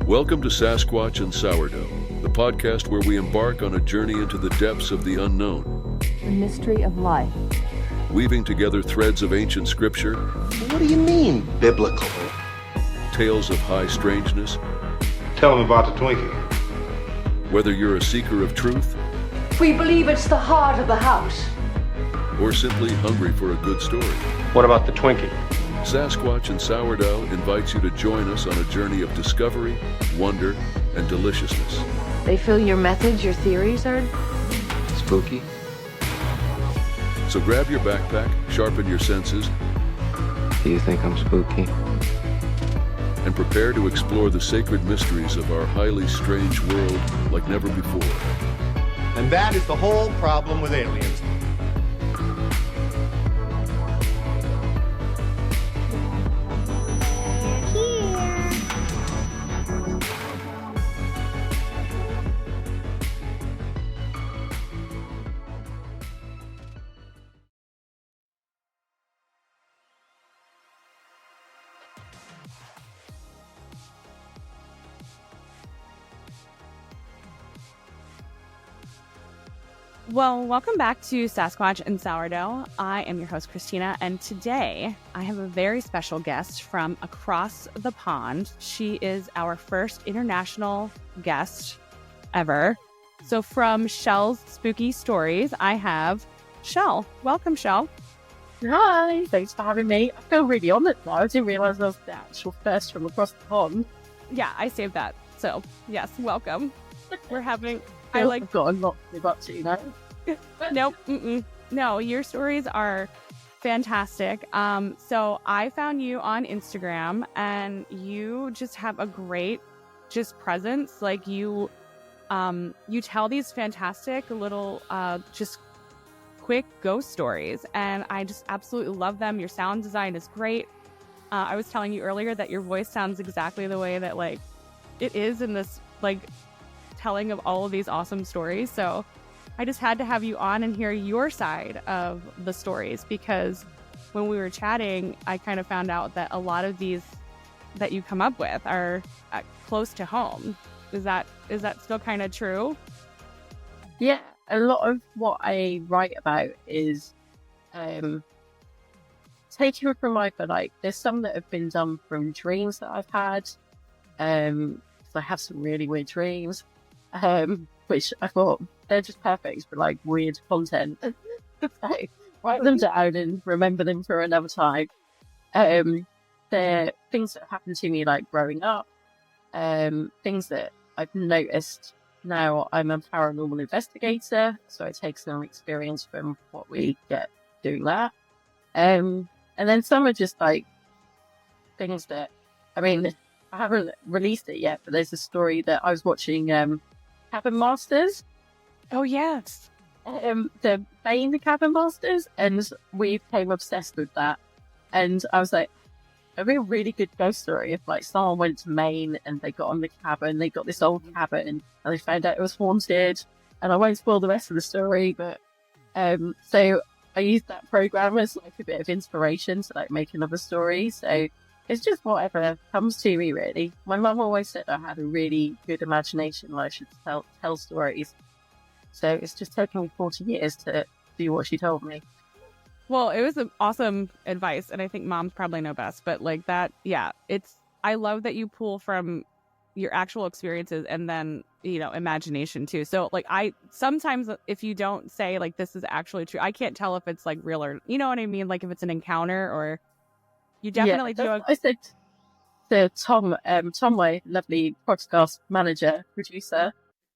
Welcome to Sasquatch and Sourdough, the podcast where we embark on a journey into the depths of the unknown. The mystery of life. Weaving together threads of ancient scripture. What do you mean, biblical? Tales of high strangeness. Tell them about the Twinkie. Whether you're a seeker of truth, We believe it's the heart of the house. or simply hungry for a good story, What about the Twinkie? Sasquatch and Sourdough invites you to join us on a journey of discovery, wonder, and deliciousness. They feel your methods, your theories are... Spooky. So grab your backpack, sharpen your senses, Do you think I'm spooky? and prepare to explore the sacred mysteries of our highly strange world like never before. And that is the whole problem with aliens. Well, welcome back to Sasquatch and Sourdough. I am your host, Christina, and today I have a very special guest from across the pond. She is our first international guest ever. So from Shell's Spooky Stories, I have Shell. Welcome, Shell. Hi, thanks for having me. I feel really honoured now. I didn't realise I was the actual first from across the pond. Yeah, I saved that. So, yes, welcome. We're having... I've got a lot to live up to, you know? Nope. No, your stories are fantastic. So I found you on Instagram, and you just have a great presence. Like you tell these fantastic little just quick ghost stories, and I just absolutely love them. Your sound design is great. I was telling you earlier that your voice sounds exactly the way that like it is in this like telling of all of these awesome stories. So I just had to have you on and hear your side of the stories, because when we were chatting, I kind of found out that a lot of these that you come up with are close to home. Is that still kind of true? Yeah, a lot of what I write about is taken from life, but like there's some that have been done from dreams that I've had. So I have some really weird dreams. Which I thought they're just perfect for like weird content. So write them down and remember them for another time. They're things that happened to me like growing up, things that I've noticed now. I'm a paranormal investigator, so I take some experience from what we get doing that. And then some are just like things that, I mean, I haven't released it yet, but there's a story that I was watching Cabin Masters. Oh, yes. The Bane Cabin Masters, and we became obsessed with that. And I was like, it'd be a really good ghost story if like someone went to Maine and they got on the cabin, they got this old cabin, and they found out it was haunted. And I won't spoil the rest of the story, but so I used that program as like a bit of inspiration to like make another story. So it's just whatever comes to me, really. My mum always said I had a really good imagination and I should tell stories. So it's just taken me 40 years to do what she told me. Well, it was an awesome advice, and I think moms probably know best. But like that, yeah, I love that you pull from your actual experiences and then, you know, imagination too. So like I sometimes, if you don't say like this is actually true, I can't tell if it's like real or, you know what I mean? Like if it's an encounter, or you definitely do. I said to Tom, my lovely podcast manager, producer,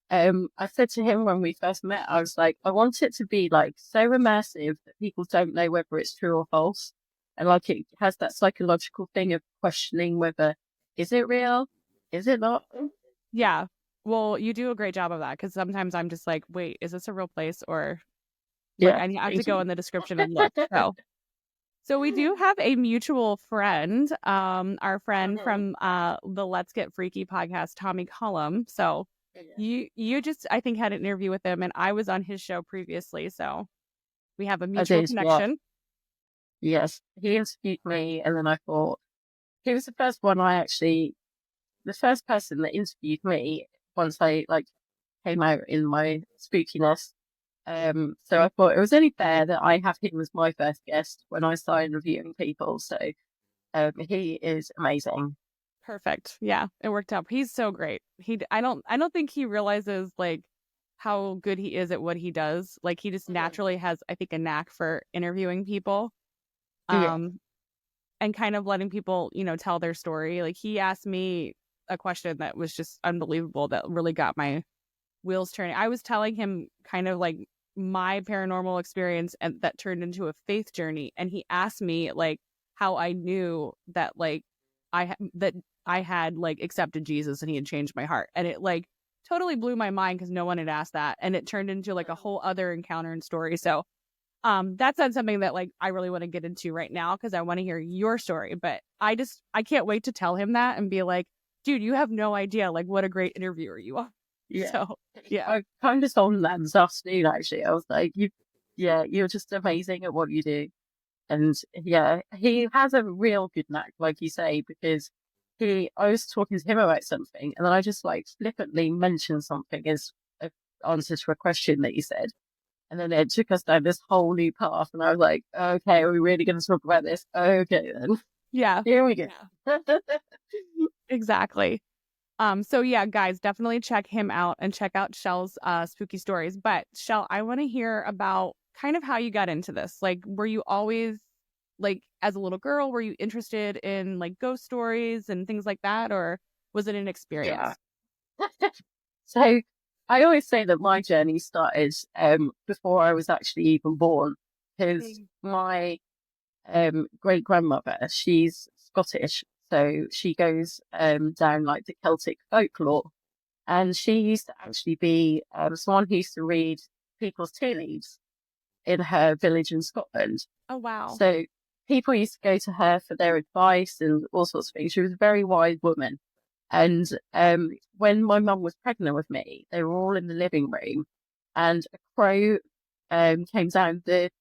I said to him when we first met, I was like, I want it to be like so immersive that people don't know whether it's true or false. And like it has that psychological thing of questioning whether, is it real? Is it not? Yeah. Well, you do a great job of that, because sometimes I'm just like, wait, is this a real place? Or like, I have to go in the description and look. So we do have a mutual friend, our friend from the Let's Get Freaky podcast, Tommy Cullum. So you just, I think, had an interview with him, and I was on his show previously. So we have a mutual connection. Yes, he interviewed me, and then I thought he was the first one I actually the first person that interviewed me once I like came out in my spookiness. So I thought it was only fair that I have him as my first guest when I started reviewing people. So he is amazing. Perfect. Yeah, it worked out. He's so great. I don't think he realizes like how good he is at what he does. Like he just naturally has, I think, a knack for interviewing people. Yeah. And kind of letting people, tell their story. Like he asked me a question that was just unbelievable that really got my wheels turning. I was telling him kind of like my paranormal experience and that turned into a faith journey. And he asked me like how I knew that like that I had like accepted Jesus and he had changed my heart. And it like totally blew my mind because no one had asked that. And it turned into like a whole other encounter and story. So that's not something that like I really want to get into right now because I want to hear your story. But I can't wait to tell him that and be like, dude, you have no idea like what a great interviewer you are. Yeah. So yeah. I kind of told him that this afternoon actually. I was like, you're just amazing at what you do. And yeah, he has a real good knack, like you say, because I was talking to him about something and then I just like flippantly mentioned something as an answer to a question that he said. And then it took us down this whole new path. And I was like, okay, are we really going to talk about this? Okay, then. Yeah. Here we go. Yeah. Exactly. So yeah, guys, definitely check him out and check out Shell's spooky stories. But Shell, I want to hear about kind of how you got into this. Like, were you always like as a little girl, were you interested in like ghost stories and things like that? Or was it an experience? Yeah. So I always say that my journey started before I was actually even born, because my great grandmother, she's Scottish, so she goes down like the Celtic folklore, and she used to actually be someone who used to read people's tea leaves in her village in Scotland. Oh wow! So people used to go to her for their advice and all sorts of things. She was a very wise woman. And when my mum was pregnant with me, they were all in the living room, and a crow came down the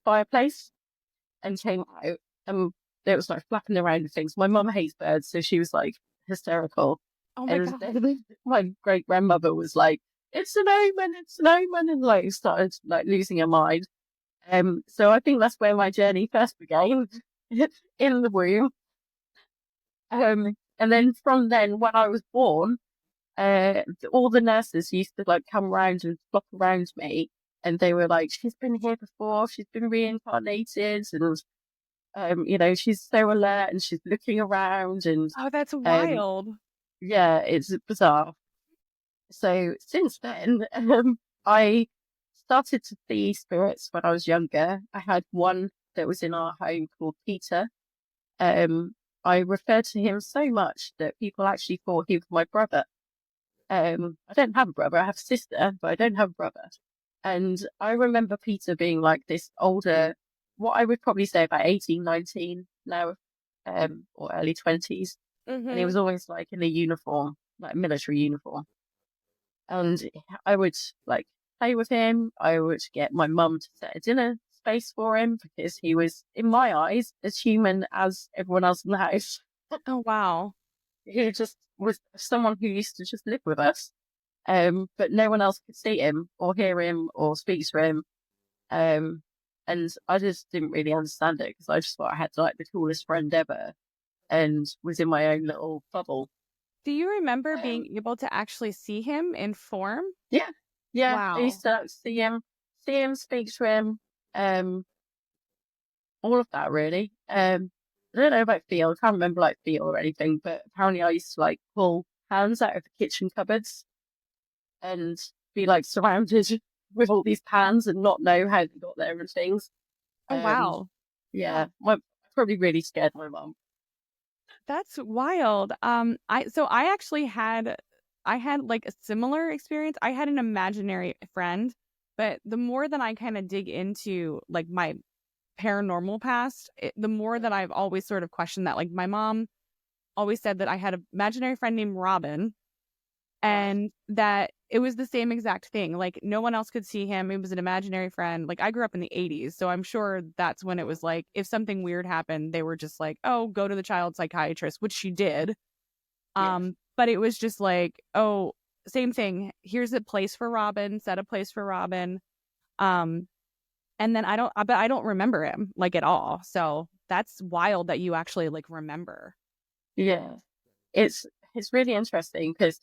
fireplace and came out, and it was like flapping around and things. My mum hates birds, so she was like hysterical. Oh my god! Then my great grandmother was like, "It's an omen! It's an omen!" and like started like losing her mind. So I think that's where my journey first began, in the womb. And then from then, when I was born, all the nurses used to like come around and flock around me, and they were like, "She's been here before. She's been reincarnated, and she's so alert and she's looking around." And oh, that's wild. Yeah, it's bizarre. So since then, I started to see spirits when I was younger. I had one that was in our home called Peter. I referred to him so much that people actually thought he was my brother. I don't have a brother. I have a sister, but I don't have a brother. And I remember Peter being like this older, what I would probably say about 18, 19 now, or early 20s. Mm-hmm. And he was always like in a uniform, like a military uniform. And I would like play with him. I would get my mum to set a dinner space for him because he was, in my eyes, as human as everyone else in the house. Oh wow! He just was someone who used to just live with us, but no one else could see him or hear him or speak to him, and I just didn't really understand it because I just thought I had like the coolest friend ever, and was in my own little bubble. Do you remember being able to actually see him in form? Yeah. Wow. I used to see him, speak to him, all of that really. I don't know about feel. I can't remember like feel or anything, but apparently I used to like pull hands out of the kitchen cupboards and be like surrounded with all these pans and not know how they got there and things. Oh wow! Yeah, I probably really scared my mum. That's wild. I actually had like a similar experience. I had an imaginary friend, but the more that I kind of dig into like my paranormal past, the more that I've always sort of questioned that. Like my mom always said that I had an imaginary friend named Robin, and that it was the same exact thing. Like no one else could see him. It was an imaginary friend. Like I grew up in the 80s, so I'm sure that's when it was like if something weird happened, they were just like, "Oh, go to the child psychiatrist," which she did. But it was just like, oh, same thing. Here's a place for Robin, set a place for Robin. And then I don't remember him like at all. So that's wild that you actually like remember. Yeah. It's really interesting because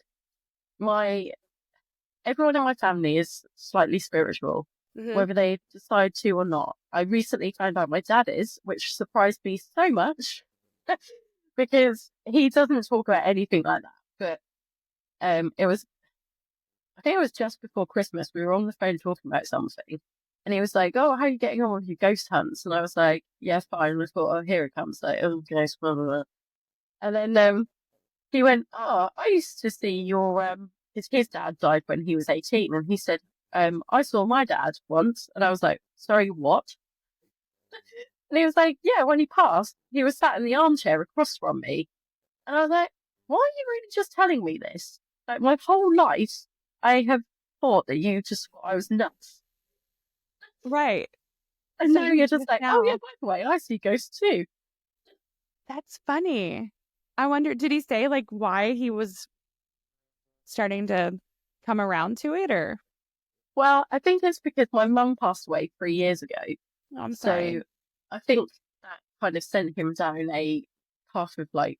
everyone in my family is slightly spiritual, whether they decide to or not. I recently found out my dad is, which surprised me so much because he doesn't talk about anything like that. But I think it was just before Christmas. We were on the phone talking about something, and he was like, "Oh, how are you getting on with your ghost hunts?" And I was like, "Yeah, fine." And I thought, "Oh, here it comes." Like, "Oh, ghost, blah blah blah." And then he went, "Oh, I used to see your his dad died when he was 18," and he said, "I saw my dad once," and I was like, "Sorry, what?" And he was like, "Yeah, when he passed, he was sat in the armchair across from me," and I was like, "Why are you really just telling me this? Like my whole life, I have thought that you just thought I was nuts." Right. And So now you you're just like, now, "Oh yeah, by the way, I see ghosts too." that's funny. I wonder, did he say like why he was starting to come around to it, or? Well, I think it's because my mum passed away 3 years ago. Oh, I'm So sorry. I think that kind of sent him down a path of like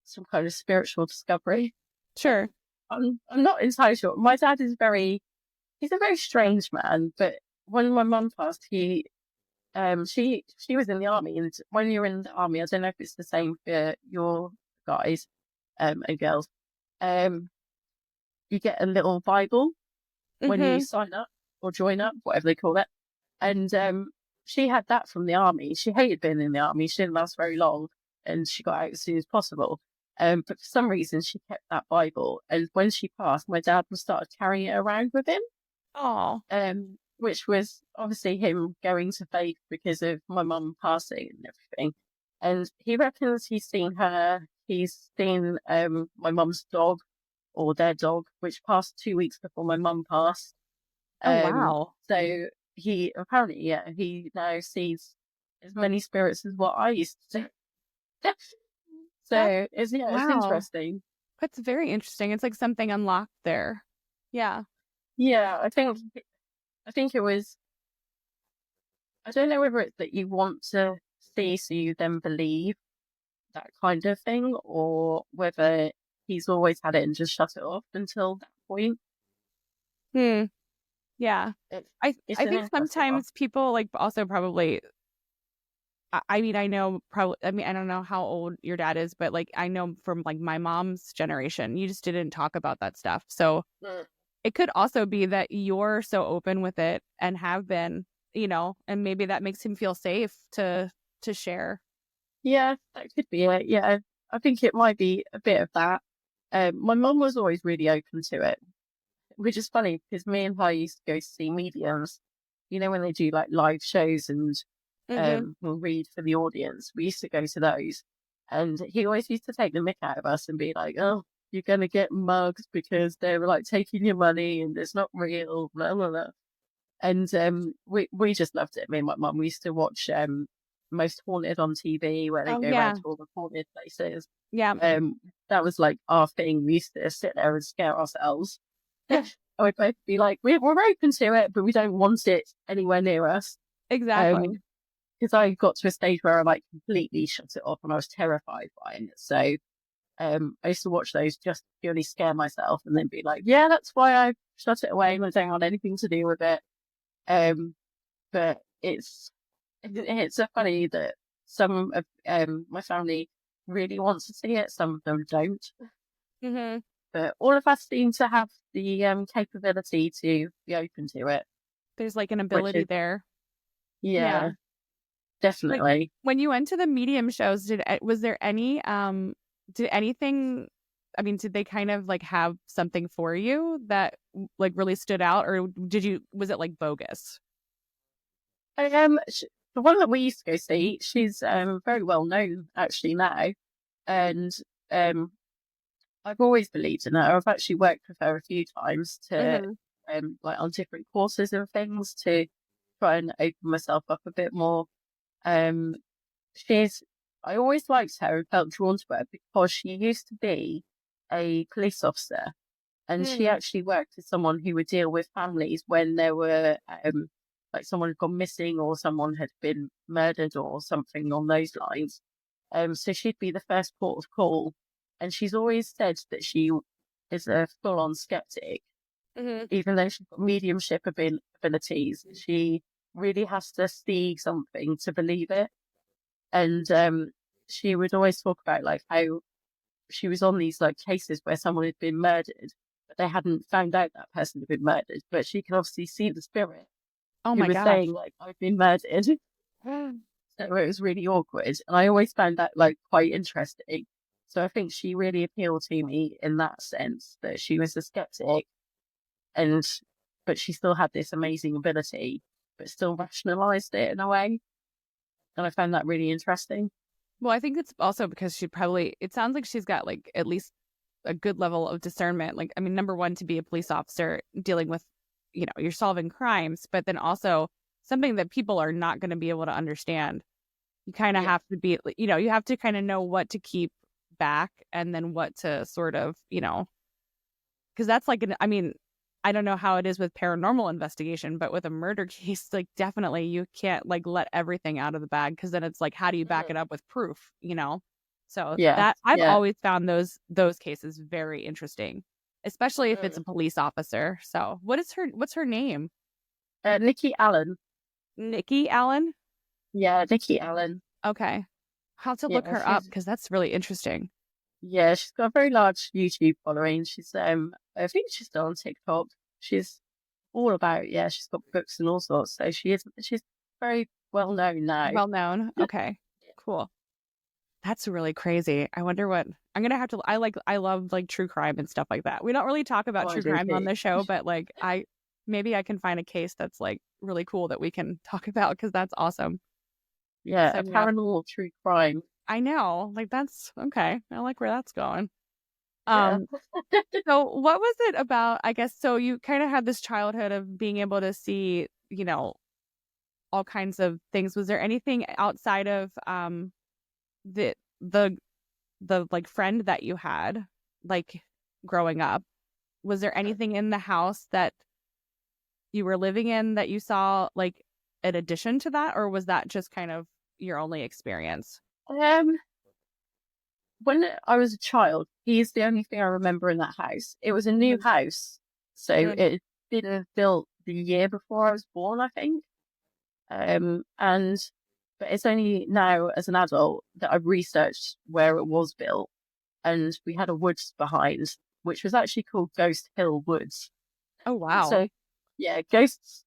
some kind of spiritual discovery. Sure. I'm not entirely sure. My dad is he's a very strange man, but when my mum passed, she was in the army, and when you're in the army, I don't know if it's the same for your guys and girls, you get a little Bible when you sign up or join up, whatever they call it. And she had that from the army. She hated being in the army. She didn't last very long, and she got out as soon as possible. But for some reason, she kept that Bible. And when she passed, my dad started carrying it around with him. Oh. Which was obviously him going to faith because of my mum passing and everything. And he reckons he's seen her. He's seen my mum's dog, or their dog, which passed 2 weeks before my mum passed. Oh, wow. So he apparently, he now sees as many spirits as what I used to see. So it's interesting. That's very interesting. It's like something unlocked there. Yeah. Yeah, I think it was. I don't know whether it's that you want to see so you then believe, that kind of thing, or whether he's always had it and just shut it off until that point. Yeah. I think sometimes people like also probably. I mean, I know probably. I mean, I don't know how old your dad is, but like I know from like my mom's generation, you just didn't talk about that stuff. So it could also be that you're so open with it and have been, and maybe that makes him feel safe to share. Yeah, that could be it. Yeah, I think it might be a bit of that. My mum was always really open to it, which is funny because me and her used to go to see mediums, when they do like live shows and will read for the audience. We used to go to those, and he always used to take the mick out of us and be like, "Oh, you're going to get mugged because they're like taking your money and it's not real, blah, blah, blah." And we just loved it. Me and my mum, we used to watch Most Haunted on TV, where they go around to all the haunted places. Yeah. That was like our thing. We used to sit there and scare ourselves. And we'd both be like, we're open to it, but we don't want it anywhere near us. Exactly. Because I got to a stage where I like completely shut it off and I was terrified by it. So I used to watch those just purely scare myself and then be like, yeah, that's why I shut it away and I don't want anything to do with it. But it's so funny that some of my family really wants to see it, some of them don't. But all of us seem to have the capability to be open to it. There's like an ability there. Yeah, definitely. Like, when you went to the medium shows, was there any did anything, I mean, did they kind of like have something for you that like really stood out, or was it like bogus? The one that we used to go see, she's very well known actually now, and I've always believed in her. I've actually worked with her a few times to like on different courses and things to try and open myself up a bit more. I always liked her and felt drawn to her because she used to be a police officer, and she Mm. actually worked as someone who would deal with families when there were like someone had gone missing or someone had been murdered or something on those lines. So she'd be the first port of call, and she's always said that she is a full-on skeptic, even though she's got mediumship abilities. She really has to see something to believe it, and she would always talk about like how she was on these like cases where someone had been murdered, but they hadn't found out that person had been murdered, but she could obviously see the spirit Oh who my was gosh. saying like, I've been murdered. So it was really awkward, and I always found that like quite interesting. So I think she really appealed to me in that sense, that she was a skeptic, and but she still had this amazing ability, but still rationalized it in a way, and I found that really interesting. Well, I think it's also because it sounds like she's got like at least a good level of discernment. Like, I mean, number one, to be a police officer dealing with, you're solving crimes, but then also something that people are not going to be able to understand. You kind of have to be, you have to kind of know what to keep back and then what to sort of, because that's like, I don't know how it is with paranormal investigation, but with a murder case, like definitely you can't like let everything out of the bag, because then it's like, how do you back it up with proof, So that I've always found those cases very interesting, especially if it's a police officer. So what's her name? Nikki Allen. Nikki Allen? Yeah, Nikki Allen. Okay. I'll have to look her up, because that's really interesting. Yeah, she's got a very large YouTube following. She's I think she's still on TikTok. She's all about, she's got books and all sorts. So she's very well known now. Well known. Okay. Cool. That's really crazy. I wonder what I'm gonna have to. I love like true crime and stuff like that. We don't really talk about true crime on the show, but like maybe I can find a case that's like really cool that we can talk about, because that's awesome. Yeah, So, a paranormal true crime. I know, like that's okay. I like where that's going. Yeah. So what was it about? I guess so. You kind of had this childhood of being able to see, all kinds of things. Was there anything outside of the like friend that you had, like growing up? Was there anything in the house that you were living in that you saw, like in addition to that, or was that just kind of your only experience? When I was a child, he's the only thing I remember in that house. It was a new house, so it had been built the year before I was born, I think. But it's only now as an adult that I've researched where it was built, and we had a woods behind, which was actually called Ghost Hill Woods. Oh wow! So yeah, ghosts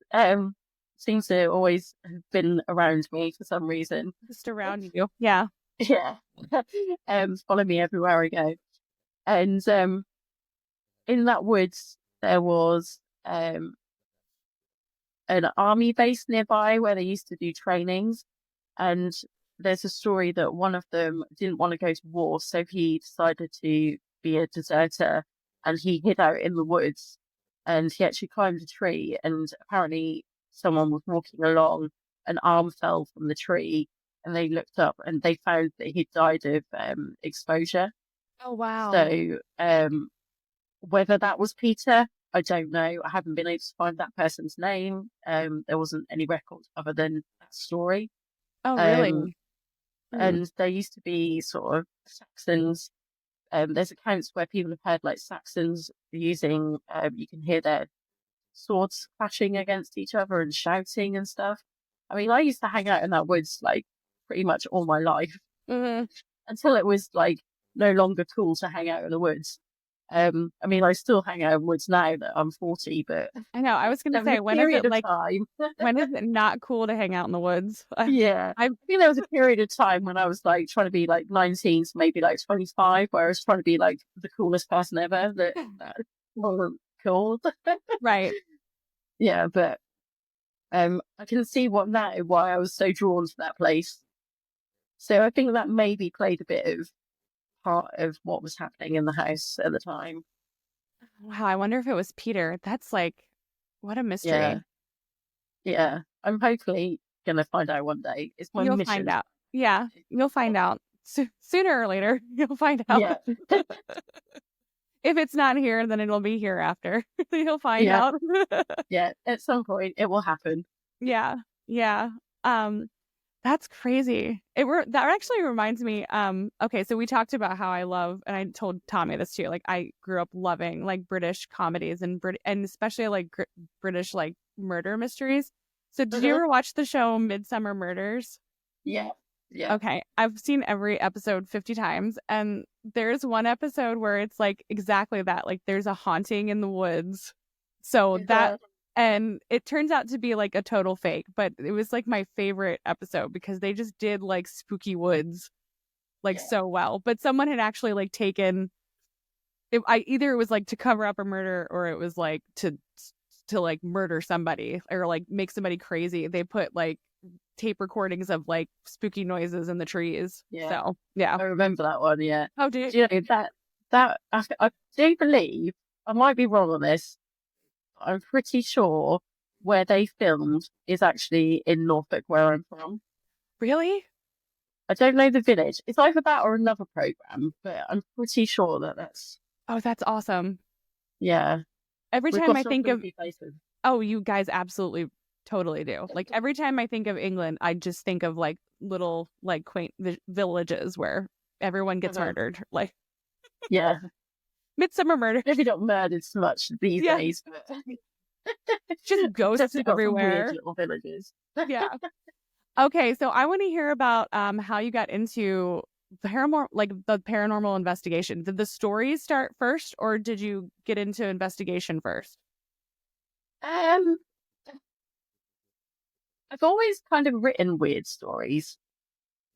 seems to always have been around me for some reason. Just around you, yeah. Yeah. Follow me everywhere I go. And in that woods there was an army base nearby where they used to do trainings, and there's a story that one of them didn't want to go to war, so he decided to be a deserter, and he hid out in the woods, and he actually climbed a tree, and apparently someone was walking along, an arm fell from the tree, and they looked up and they found that he'd died of exposure. Oh wow! So whether that was Peter, I don't know. I haven't been able to find that person's name. There wasn't any record other than that story. Oh really? And there used to be sort of Saxons. There's accounts where people have heard like Saxons using. You can hear their swords clashing against each other and shouting and stuff. I mean, I used to hang out in that woods like pretty much all my life until it was like no longer cool to hang out in the woods. I mean, I still hang out in woods now that I'm 40, but I know. I was going to say, when is it like when is it not cool to hang out in the woods? Yeah, I think there was a period of time when I was like trying to be like 19 to maybe like 25, where I was trying to be like the coolest person ever. That wasn't cool, right? Yeah, but I can see why I was so drawn to that place. So I think that maybe played a bit of part of what was happening in the house at the time. Wow, I wonder if it was Peter. That's like, what a mystery. Yeah. I'm hopefully gonna find out one day. It's my mission. You'll find out. Yeah, you'll find out sooner or later. You'll find out. Yeah. If it's not here, then it'll be here after. You'll find Yeah. out. Yeah, at some point it will happen. Yeah. Yeah. That's crazy. That actually reminds me. Okay, so we talked about how I love, and I told Tommy this too. Like, I grew up loving like British comedies and especially like British like murder mysteries. So, did you ever watch the show Midsummer Murders? Yeah. Yeah. Okay, I've seen every episode 50 times, and there's one episode where it's like exactly that. Like, there's a haunting in the woods. So and it turns out to be like a total fake, but it was like my favorite episode because they just did like spooky woods like so well. But someone had actually like taken it. Either it was like to cover up a murder, or it was like to like murder somebody or like make somebody crazy. They put like tape recordings of like spooky noises in the trees. Yeah. So yeah, I remember that one. Yeah. oh do Do you know that I do believe, I might be wrong on this, I'm pretty sure where they filmed is actually in Norfolk, where I'm from. really? I don't know the village. It's either that or another program, but I'm pretty sure that that's. Oh, that's awesome. Yeah. Every We've time got I some think of creepy places. oh, you guys absolutely totally do. Like every time I think of England, I just think of like little like quaint villages where everyone gets murdered. Like Yeah. Midsummer Murder. Maybe not murdered so much these days, but Just ghosts definitely got some everywhere. weird little villages. Yeah. Okay, so I want to hear about how you got into the paranormal investigation. Did the stories start first, or did you get into investigation first? I've always kind of written weird stories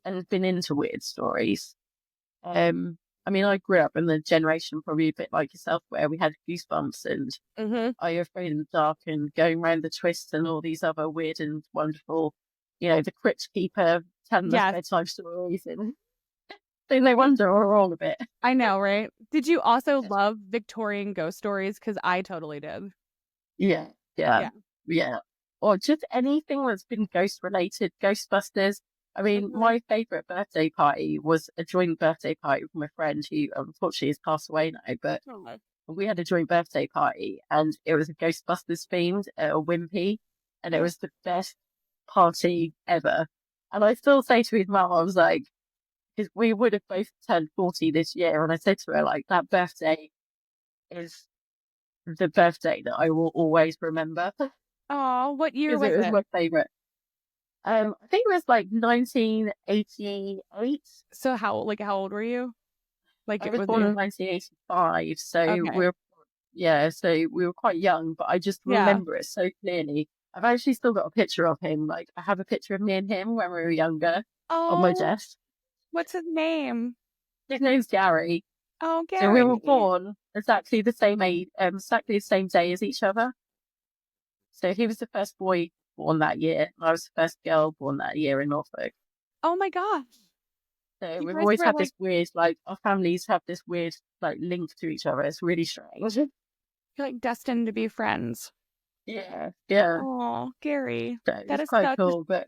and been into weird stories. I mean, I grew up in the generation probably a bit like yourself where we had Goosebumps and Are You Afraid of the Dark and Going Round the Twist and all these other weird and wonderful, the Crypt Keeper telling us bedtime stories. And so no wonder we're all a bit. I know, right? Did you also love Victorian ghost stories? Because I totally did. Yeah. Or just anything that's been ghost related, Ghostbusters. I mean, my favourite birthday party was a joint birthday party with my friend who unfortunately has passed away now, but we had a joint birthday party and it was a Ghostbusters themed, a Wimpy, and it was the best party ever. And I still say to his mum, I was like, because we would have both turned 40 this year, and I said to her, like, that birthday is the birthday that I will always remember. Oh, what year was it? it? Was my favourite. I think it was like 1988. So how old were you? Like I was born in 1985, so we were quite young, but I just remember it so clearly. I've actually still got a picture of him. Like, I have a picture of me and him when we were younger on my desk. What's his name? His name's Gary. Oh, Gary. So we were born exactly the same age, exactly the same day as each other. So he was the first boy born that year. I was the first girl born that year in Norfolk. Oh my gosh. So we've always had this weird, like, our families have this weird, like, link to each other. It's really strange. You're like destined to be friends. Yeah. Oh, Gary. So that is quite cool, but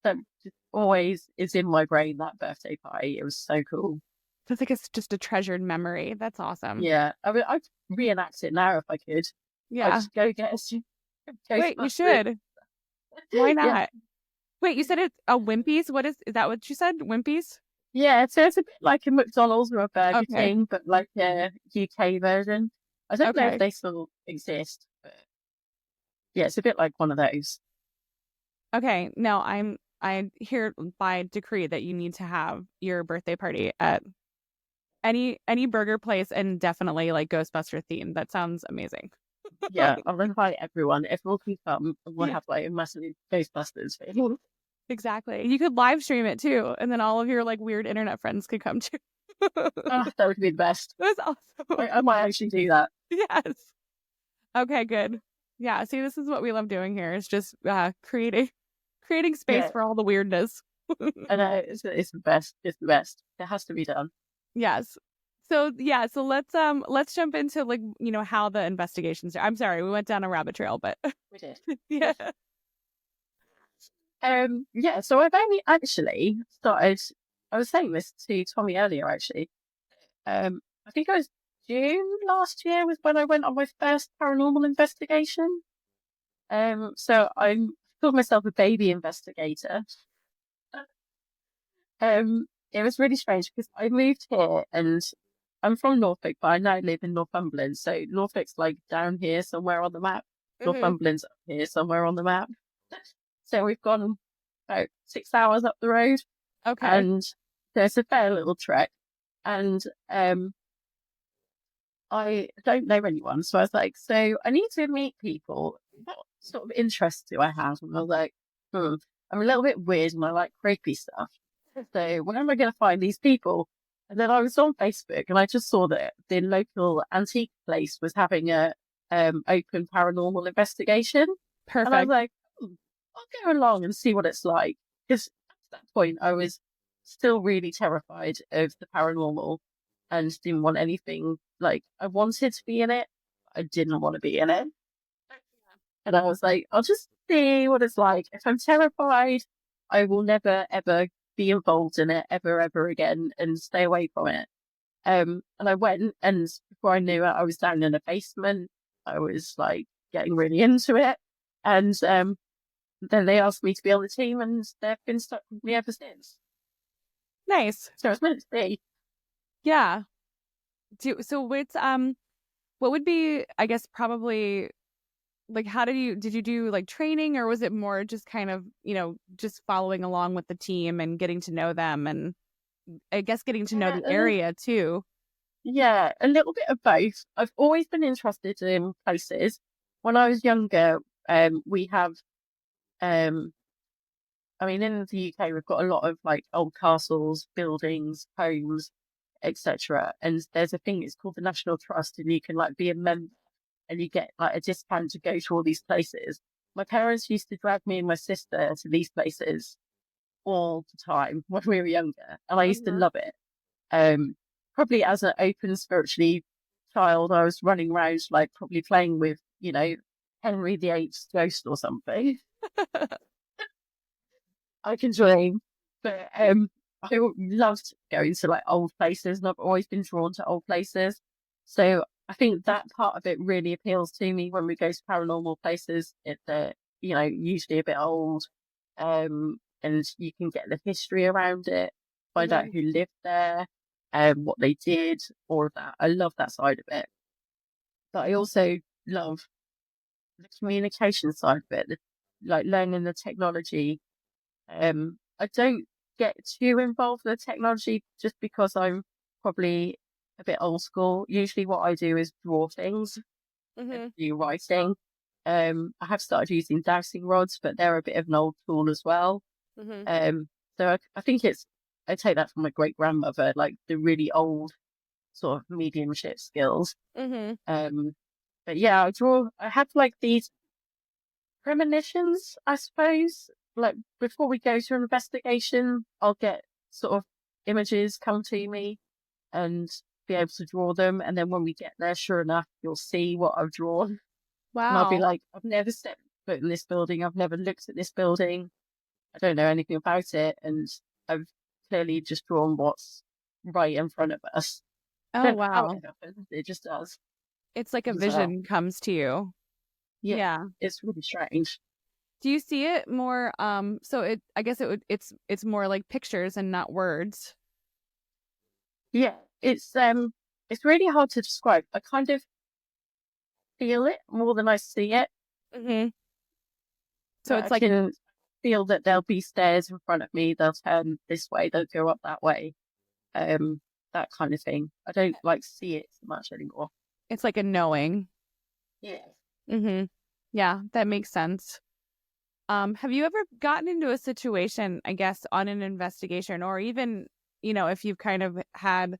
that just always is in my brain, that birthday party. It was so cool. It's like it's just a treasured memory. That's awesome. Yeah. I mean, I'd reenact it now if I could. Yeah. I'd just go get us. Wait, you should. Why not? Yeah. Wait, you said it's a Wimpy's? Is that what you said? Wimpy's? Yeah, so it's a bit like a McDonald's or a Burger King, but like a UK version. I don't know if they still exist, but yeah, it's a bit like one of those. Okay, no, I hear by decree that you need to have your birthday party at any burger place, and definitely like Ghostbuster themed. That sounds amazing. Yeah, I'll invite everyone. Everyone can come and we'll have like a massive Ghostbusters thing. Exactly. You could live stream it too, and then all of your like weird internet friends could come too. That would be the best. That's awesome. I might actually do that. Yes. Okay, good. Yeah, see, this is what we love doing here. It's just creating space for all the weirdness. I know, it's the best. It's the best. It has to be done. Yes. So let's jump into like, how the investigations are. I'm sorry, we went down a rabbit trail, but we did. Yeah. So I've only actually started, I was saying this to Tommy earlier actually. I think I was June last year was when I went on my first paranormal investigation. So I called myself a baby investigator. It was really strange because I moved here and I'm from Norfolk, but I now live in Northumberland. So Norfolk's like down here somewhere on the map. Northumberland's up here somewhere on the map. So we've gone about 6 hours up the road. Okay. And there's a fair little trek. And I don't know anyone. So I was like, so I need to meet people. What sort of interests do I have? And I was like, I'm a little bit weird and I like creepy stuff. So when am I going to find these people? And then I was on Facebook and I just saw that the local antique place was having a open paranormal investigation. Perfect. And I was like, I'll go along and see what it's like. Because at that point, I was still really terrified of the paranormal and didn't want anything. Like, I wanted to be in it. I didn't want to be in it. And I was like, I'll just see what it's like. If I'm terrified, I will never, ever be involved in it ever again and stay away from it. And I went, and before I knew it, I was down in a basement. I was like getting really into it. And then they asked me to be on the team, and they've been stuck with me ever since. Nice. So it's meant to be. Yeah. So what would be, I guess, probably like, how did you do like training, or was it more just kind of, just following along with the team and getting to know them, and I guess getting to know the area too? Yeah, a little bit of both. I've always been interested in places. When I was younger, we have, in the UK, we've got a lot of like old castles, buildings, homes, etc. And there's a thing, it's called the National Trust, and you can like be a member and you get like a discount to go to all these places. My parents used to drag me and my sister to these places all the time when we were younger, and I used to love it. Probably as an open spiritually child, I was running around like probably playing with, Henry VIII's ghost or something. I can dream, but I loved going to like old places, and I've always been drawn to old places. So I think that part of it really appeals to me when we go to paranormal places. It's usually a bit old, and you can get the history around it, find out who lived there, what they did, all of that. I love that side of it, but I also love the communication side of it, like learning the technology. I don't get too involved in the technology just because I'm probably a bit old school. Usually what I do is draw things, do writing. I have started using dowsing rods, but they're a bit of an old tool as well. So I think I take that from my great grandmother, like the really old sort of mediumship skills. But yeah, I have like these premonitions, I suppose. Like before we go to an investigation, I'll get sort of images come to me and be able to draw them. And then when we get there, sure enough, you'll see what I've drawn. Wow. And I'll be like, I've never stepped foot in this building. I've never looked at this building. I don't know anything about it. And I've clearly just drawn what's right in front of us. Oh, wow. How it happens. It just does. It's like a vision comes to you. Yeah. It's really strange. Do you see it more? So I guess it's more like pictures and not words. Yeah, it's really hard to describe. I kind of feel it more than I see it. So it's like I can feel that there'll be stairs in front of me. They'll turn this way. They'll go up that way. That kind of thing. I don't like see it so much anymore. It's like a knowing. Yeah. Yeah, that makes sense. Have you ever gotten into a situation, I guess, on an investigation, or even, if you've kind of had,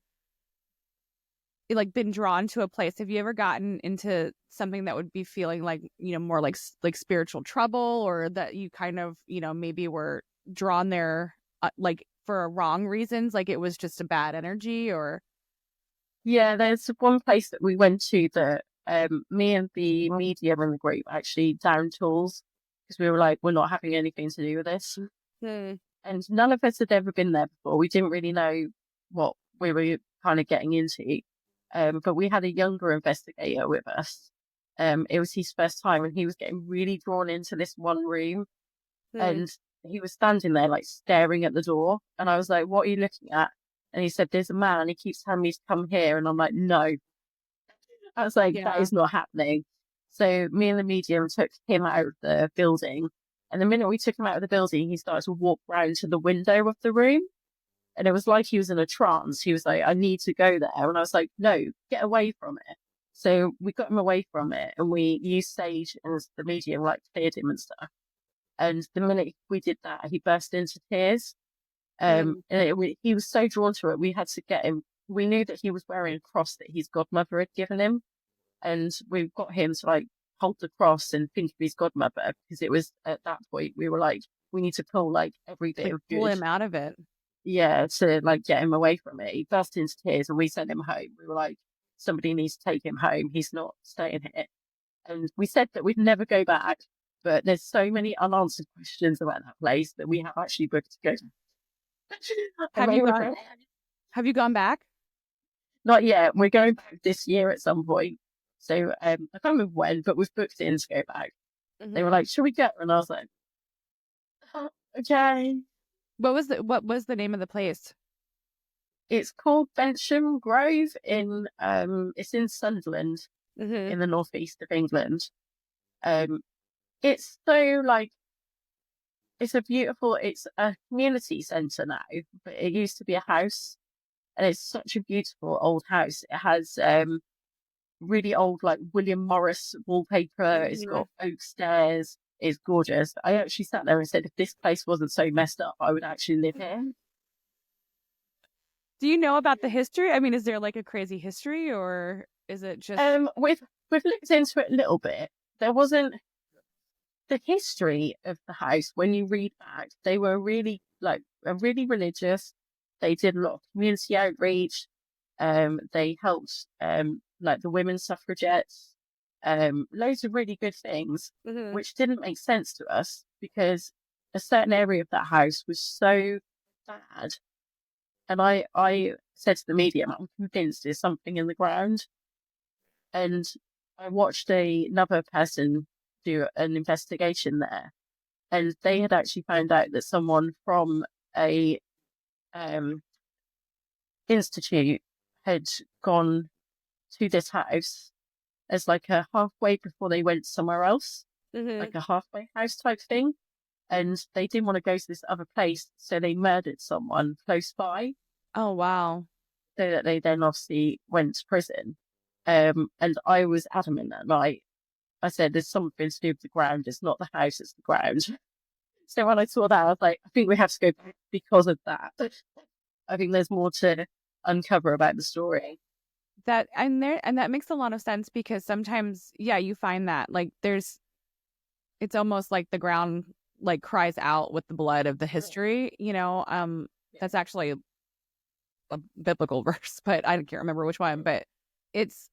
like, been drawn to a place, have you ever gotten into something that would be feeling like, more like spiritual trouble, or that you kind of, maybe were drawn there, like for wrong reasons, like it was just a bad energy, or? Yeah, there's one place that we went to that me and the medium in the group actually downed tools. Because we were like, we're not having anything to do with this. And none of us had ever been there before. We didn't really know what we were kind of getting into. but we had a younger investigator with us. It was his first time, and he was getting really drawn into this one room, and he was standing there like staring at the door, and I was like, "What are you looking at?" And he said, "There's a man. He keeps telling me to come here," and I'm like, "No." I was like, "That is not happening." So me and the medium took him out of the building, and the minute we took him out of the building, he started to walk round to the window of the room. And it was like he was in a trance. He was like, "I need to go there." And I was like, "No, get away from it." So we got him away from it, and we used sage as the medium, like cleared him and stuff. And the minute we did that, he burst into tears. And he was so drawn to it, we had to get him. We knew that he was wearing a cross that his godmother had given him. And we got him to like hold the cross and think of his godmother, because it was at that point, we were like, we need to pull like every bit of good. Pull him out of it. Yeah, to like get him away from it. He burst into tears, and we sent him home. We were like, somebody needs to take him home. He's not staying here. And we said that we'd never go back, but there's so many unanswered questions about that place that we have actually booked to go. Have you gone back? Not yet. We're going back this year at some point. So I can't remember when, but we've booked in to go back. They were like, "Should we go?" And I was like, "Oh, okay." What was the name of the place? It's called Bensham Grove it's in Sunderland, in the northeast of England. It's so like, it's a community centre now, but it used to be a house, and it's such a beautiful old house. It has really old like William Morris wallpaper. It's got oak stairs. It's gorgeous. I actually sat there and said, if this place wasn't so messed up, I would actually live here. Do you know about the history? I mean, is there like a crazy history, or is it just... We've looked into it a little bit. There wasn't the history of the house. When you read back, they were really religious. They did a lot of community outreach. They helped like the women's suffragettes. Loads of really good things, which didn't make sense to us, because a certain area of that house was so bad. And I said to the medium, I'm convinced there's something in the ground. And I watched another person do an investigation there, and they had actually found out that someone from a institute had gone to this house as like a halfway before they went somewhere else, like a halfway house type thing. And they didn't want to go to this other place, so they murdered someone close by. Oh, wow. So that they then obviously went to prison. And I was adamant that night. I said, there's something to do with the ground. It's not the house, it's the ground. So when I saw that, I was like, I think we have to go back because of that. I think there's more to uncover about the story. That makes a lot of sense, because sometimes, you find that like it's almost like the ground like cries out with the blood of the history, that's actually a biblical verse, but I can't remember which one. But it's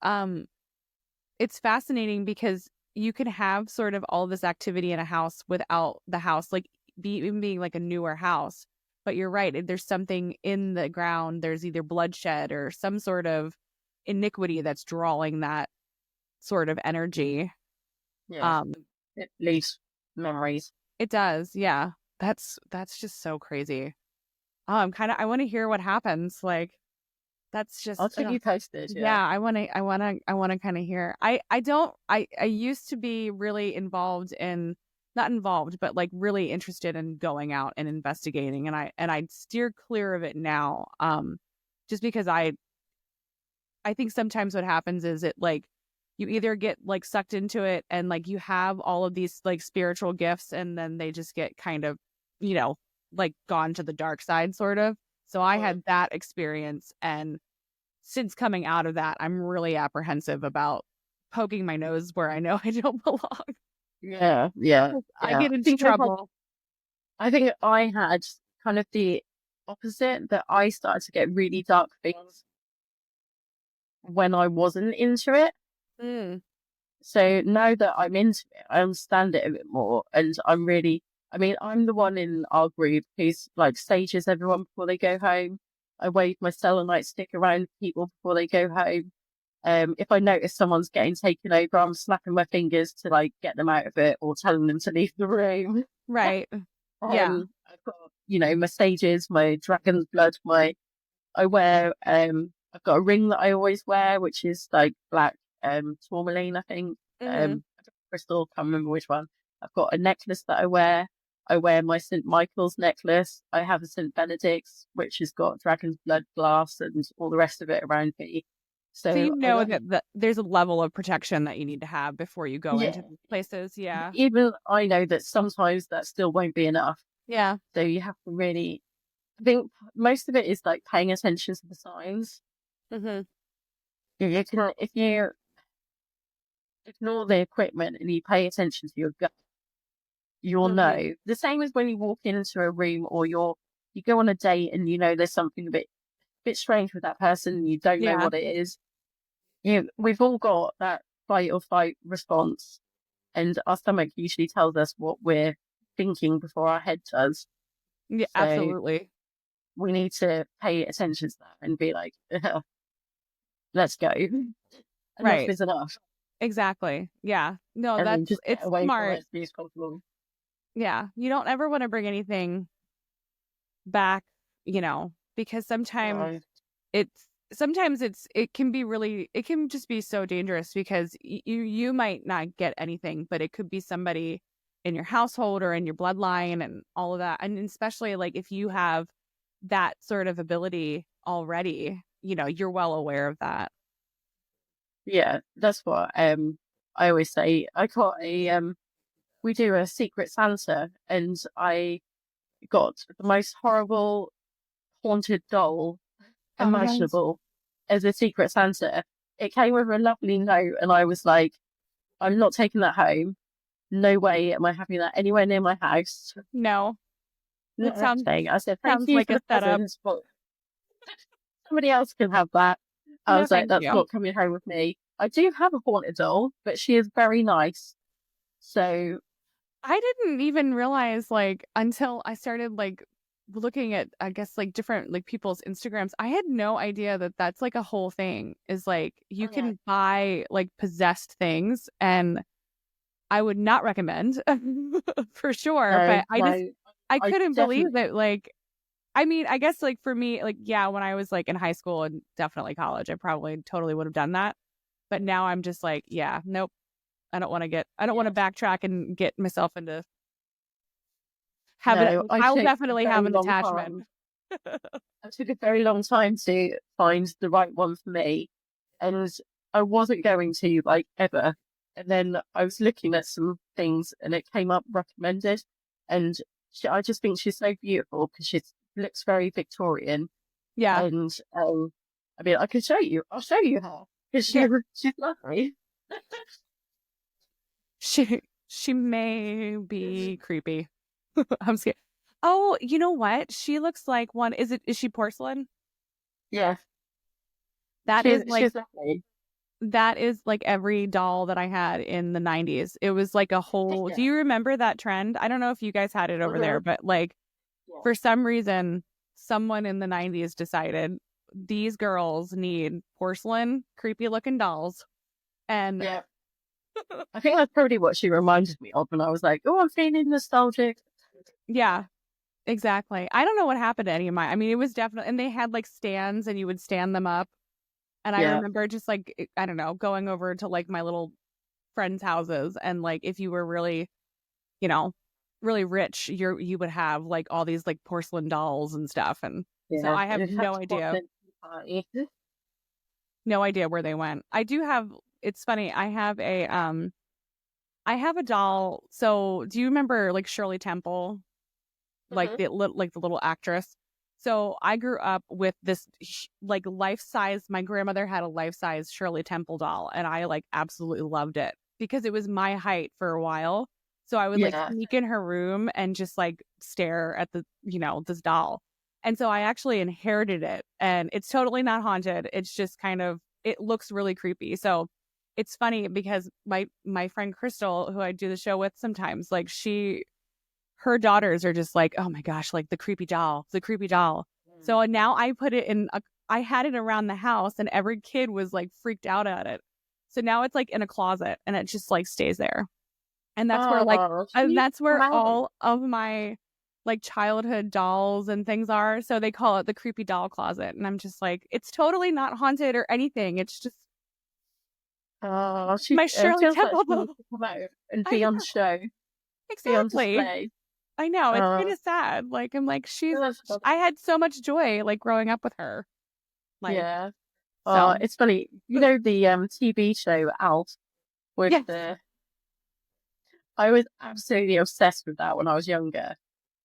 fascinating, because you can have sort of all this activity in a house without the house like even being like a newer house. But you're right, there's something in the ground. There's either bloodshed or some sort of iniquity that's drawing that sort of energy. It leaves memories. It does. Yeah. That's just so crazy. I want to hear what happens. Like, that's just, I'll keep you posted. Yeah. I want to kind of hear. I used to be really not involved, but like really interested in going out and investigating. And I steer clear of it now. Just because I think sometimes what happens is it like you either get like sucked into it and like you have all of these like spiritual gifts, and then they just get kind of, like gone to the dark side sort of. So I had that experience, and since coming out of that, I'm really apprehensive about poking my nose where I know I don't belong. Yeah. I get into trouble. I think I had kind of the opposite, that I started to get really dark things when I wasn't into it. So now that I'm into it, I understand it a bit more, and I'm the one in our group who's like sages everyone before they go home. I wave my selenite stick around people before they go home. If I notice someone's getting taken over, I'm snapping my fingers to like get them out of it or telling them to leave the room. Right. Yeah. I've got, my stages, my dragon's blood, I wear, I've got a ring that I always wear, which is like black, tourmaline, I think. Mm-hmm. Crystal, can't remember which one. I've got a necklace that I wear. I wear my St. Michael's necklace. I have a St. Benedict's, which has got dragon's blood glass and all the rest of it around me. So you know that there's a level of protection that you need to have before you go into these places. Yeah. Even I know that sometimes that still won't be enough. Yeah. So you have to really, I think most of it is like paying attention to the signs. Mm-hmm. If you ignore the equipment and you pay attention to your gut, you'll know. The same as when you walk into a room or you go on a date and there's something a bit strange with that person and you don't know what it is. We've all got that fight or flight response, and our stomach usually tells us what we're thinking before our head does. Yeah, so absolutely. We need to pay attention to that and be like, let's go. Enough is enough. Exactly. Yeah. No, and it's smart. It's comfortable. Yeah. You don't ever want to bring anything back, because sometimes it can just be so dangerous because you might not get anything, but it could be somebody in your household or in your bloodline and all of that. And especially like if you have that sort of ability already, you're well aware of that. Yeah, that's what I always say. I got we do a secret Santa, and I got the most horrible haunted doll imaginable as a secret Santa. It came with a lovely note, and I was like, I'm not taking that home. No way am I having that anywhere near my house. No. It sounds I said, thank you like for a the setup. presents, but somebody else can have that. I was like, that's not coming home with me. I do have a haunted doll, but she is very nice. So I didn't even realize until I started looking at, I guess, different people's Instagrams. I had no idea that that's a whole thing is you can buy possessed things, and I would not recommend for sure. But I couldn't believe that I mean, I guess for me, when I was in high school and definitely college, I probably totally would have done that. But now I'm just nope. I don't want to backtrack and get myself into I'll definitely have an attachment. It took a very long time to find the right one for me, and I wasn't going to ever. And then I was looking at some things, and it came up recommended, and I just think she's so beautiful because she looks very Victorian. Yeah, and I mean, I can show you. I'll show you her because she's lovely. She may be creepy. I'm scared. Oh, you know what? She looks like one. Is she porcelain? Yeah. She's lovely. That is every doll that I had in the 90s. It was a whole... Do you remember that trend? I don't know if you guys had it over there, but for some reason, someone in the 90s decided these girls need porcelain, creepy looking dolls. And yeah. I think that's probably what she reminded me of when I was like, oh, I'm feeling nostalgic. Yeah, exactly. I don't know what happened to any of mine. I mean, it was definitely... And they had stands, and you would stand them up. And I remember just I don't know, going over to my little friends' houses, and if you were really, really rich, you would have all these porcelain dolls and stuff. And so I have no idea where they went. I do have, it's funny, I have a doll. So do you remember Shirley Temple? The little actress? So I grew up with this life-size, my grandmother had a life-size Shirley Temple doll, and I absolutely loved it because it was my height for a while. So I would sneak in her room and just stare at the, this doll. And so I actually inherited it, and it's totally not haunted. It's just it looks really creepy. So it's funny because my friend Crystal, who I do the show with sometimes, her daughters are just oh my gosh, the creepy doll. So now I put it in I had it around the house and every kid was like freaked out at it. So now it's like in a closet and it just like stays there. And that's where like and that's where all of my like childhood dolls and things are. So they call it the creepy doll closet. And I'm just like, it's totally not haunted or anything. It's just my Shirley Temple. Like she needs to come out and be on show. Be on Exactly. display. I know. It's kind of sad. Like, I'm like, I had so much joy like growing up with her. Like, yeah. so. It's funny. You know the TV show Alf with I was absolutely obsessed with that when I was younger.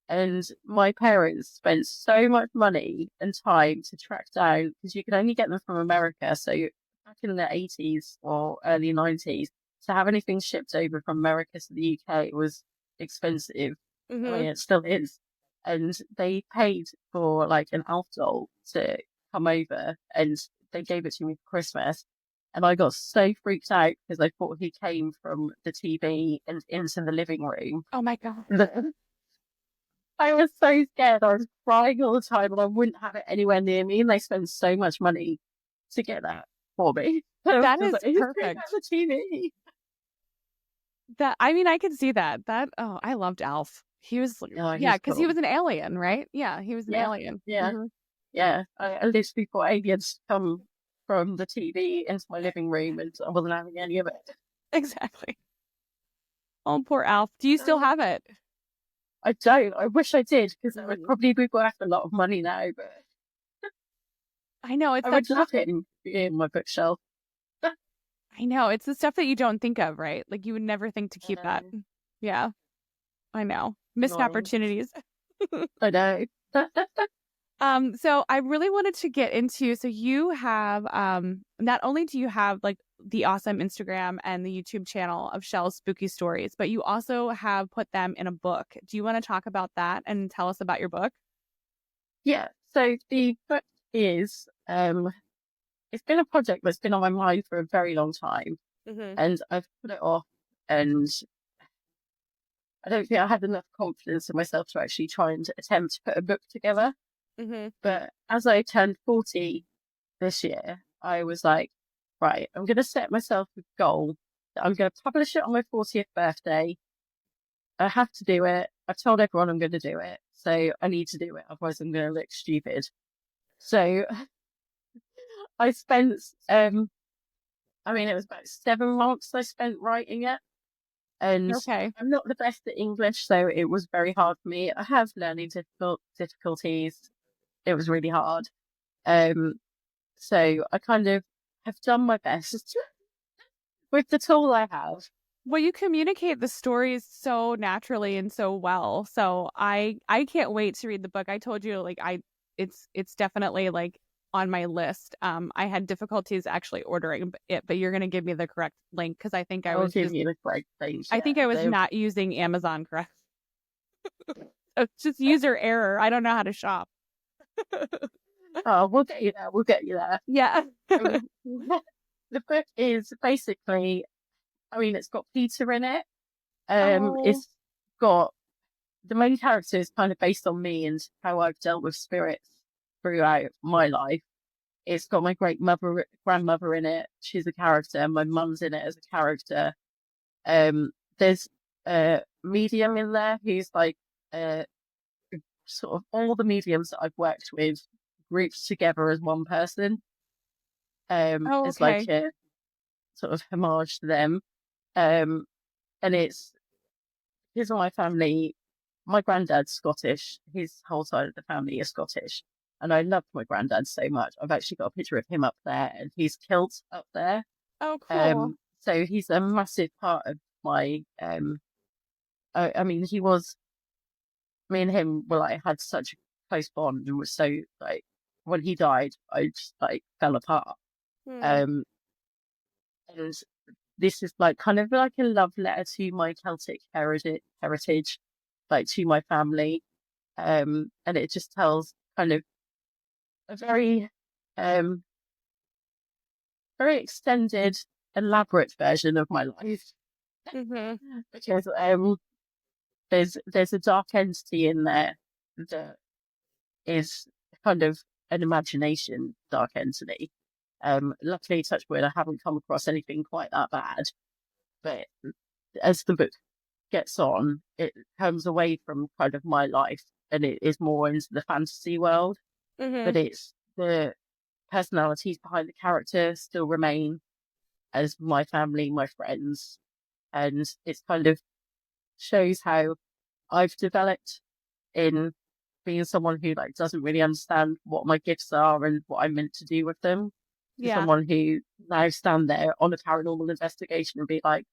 And my parents spent so much money and time to track down, because you could only get them from America. So back in the 80s or early 90s, to have anything shipped over from America to the UK was expensive. I mean, it still is. And they paid for like an Alf doll to come over, and they gave it to me for Christmas. And I got so freaked out because I thought he came from the TV and into the living room. Oh my God. I was so scared. I was crying all the time, and I wouldn't have it anywhere near me. And they spent so much money to get that for me. That is like, perfect. The TV. That I mean, I could see that. I loved Alf. He was because he was an alien, right? Yeah, he was an alien. Yeah, yeah. I literally thought aliens come from the TV into my living room, and I wasn't having any of it. Exactly. Oh, poor Alf. Do you still have it? I don't. I wish I did, because it would probably be worth a lot of money now. But I know it's. I would love it in my bookshelf. I know it's the stuff that you don't think of, right? Like you would never think to keep that. Yeah, I know. Missed opportunities. I know. So I really wanted to get into, so you have, not only do you have like the awesome Instagram and the YouTube channel of Shell's Spooky Stories, but you also have put them in a book. Do you want to talk about that and tell us about your book? Yeah. So the book is, it's been a project that's been on my mind for a very long time, and I've put it off, and I don't think I had enough confidence in myself to actually try and attempt to put a book together. But as I turned 40 this year, I was like, right, I'm going to set myself a goal that I'm going to publish it on my 40th birthday. I have to do it. I've told everyone I'm going to do it, so I need to do it. Otherwise, I'm going to look stupid. So I spent, it was about 7 months I spent writing it. And I'm not the best at English, so it was very hard for me. I have learning difficulties. It was really hard. So I kind of have done my best with the tool I have. Well, you communicate the stories so naturally and so well. So I can't wait to read the book. I told you, like, it's definitely like on my list. I had difficulties actually ordering it, but you're going to give me the correct link, because I think I was give you the correct thing. I think I was not using Amazon correct. It's just user error. I don't know how to shop. Oh, we'll get you there. We'll get you there. Yeah. The book is basically, it's got Peter in it. It's got, the main character is kind of based on me and how I've dealt with spirits throughout my life. It's got my grandmother in it. She's a character. My mum's in it as a character. There's a medium in there who's like sort of all the mediums that I've worked with grouped together as one person. It's like a sort of homage to them. And it's, here's my family. My granddad's Scottish. His whole side of the family is Scottish. And I loved my granddad so much. I've actually got a picture of him up there, and he's kilt up there. Oh, cool. So he's a massive part of my, he was, me and him were like, had such a close bond, and was so like, when he died, I just like fell apart. And this is like kind of like a love letter to my Celtic heritage, like to my family. And it just tells kind of a very, very extended, elaborate version of my life. Because there's a dark entity in there that is kind of an imagination dark entity. Luckily, touch wood, I haven't come across anything quite that bad. But as the book gets on, it comes away from kind of my life and it is more into the fantasy world. But it's the personalities behind the character still remain as my family, my friends, and it's kind of shows how I've developed in being someone who like doesn't really understand what my gifts are and what I'm meant to do with them. To someone who now stand there on a paranormal investigation and be like,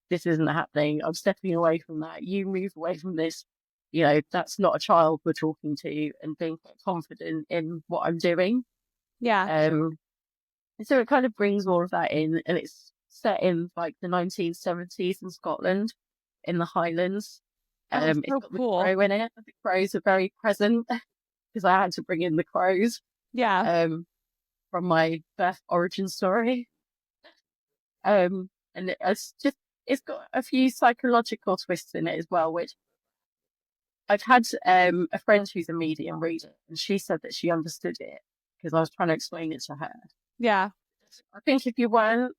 this isn't happening. I'm stepping away from that. You move away from this. You know, that's not a child we're talking to, and being quite confident in what I'm doing. Yeah. So it kind of brings all of that in, and it's set in like the 1970s in Scotland, in the Highlands. It's It's so got the cool. crow in it. The crows are very present because I had to bring in the crows Yeah. from my birth origin story. And it's got a few psychological twists in it as well, which I've had a friend who's a medium read it, and she said that she understood it because I was trying to explain it to her. Yeah. I think if you weren't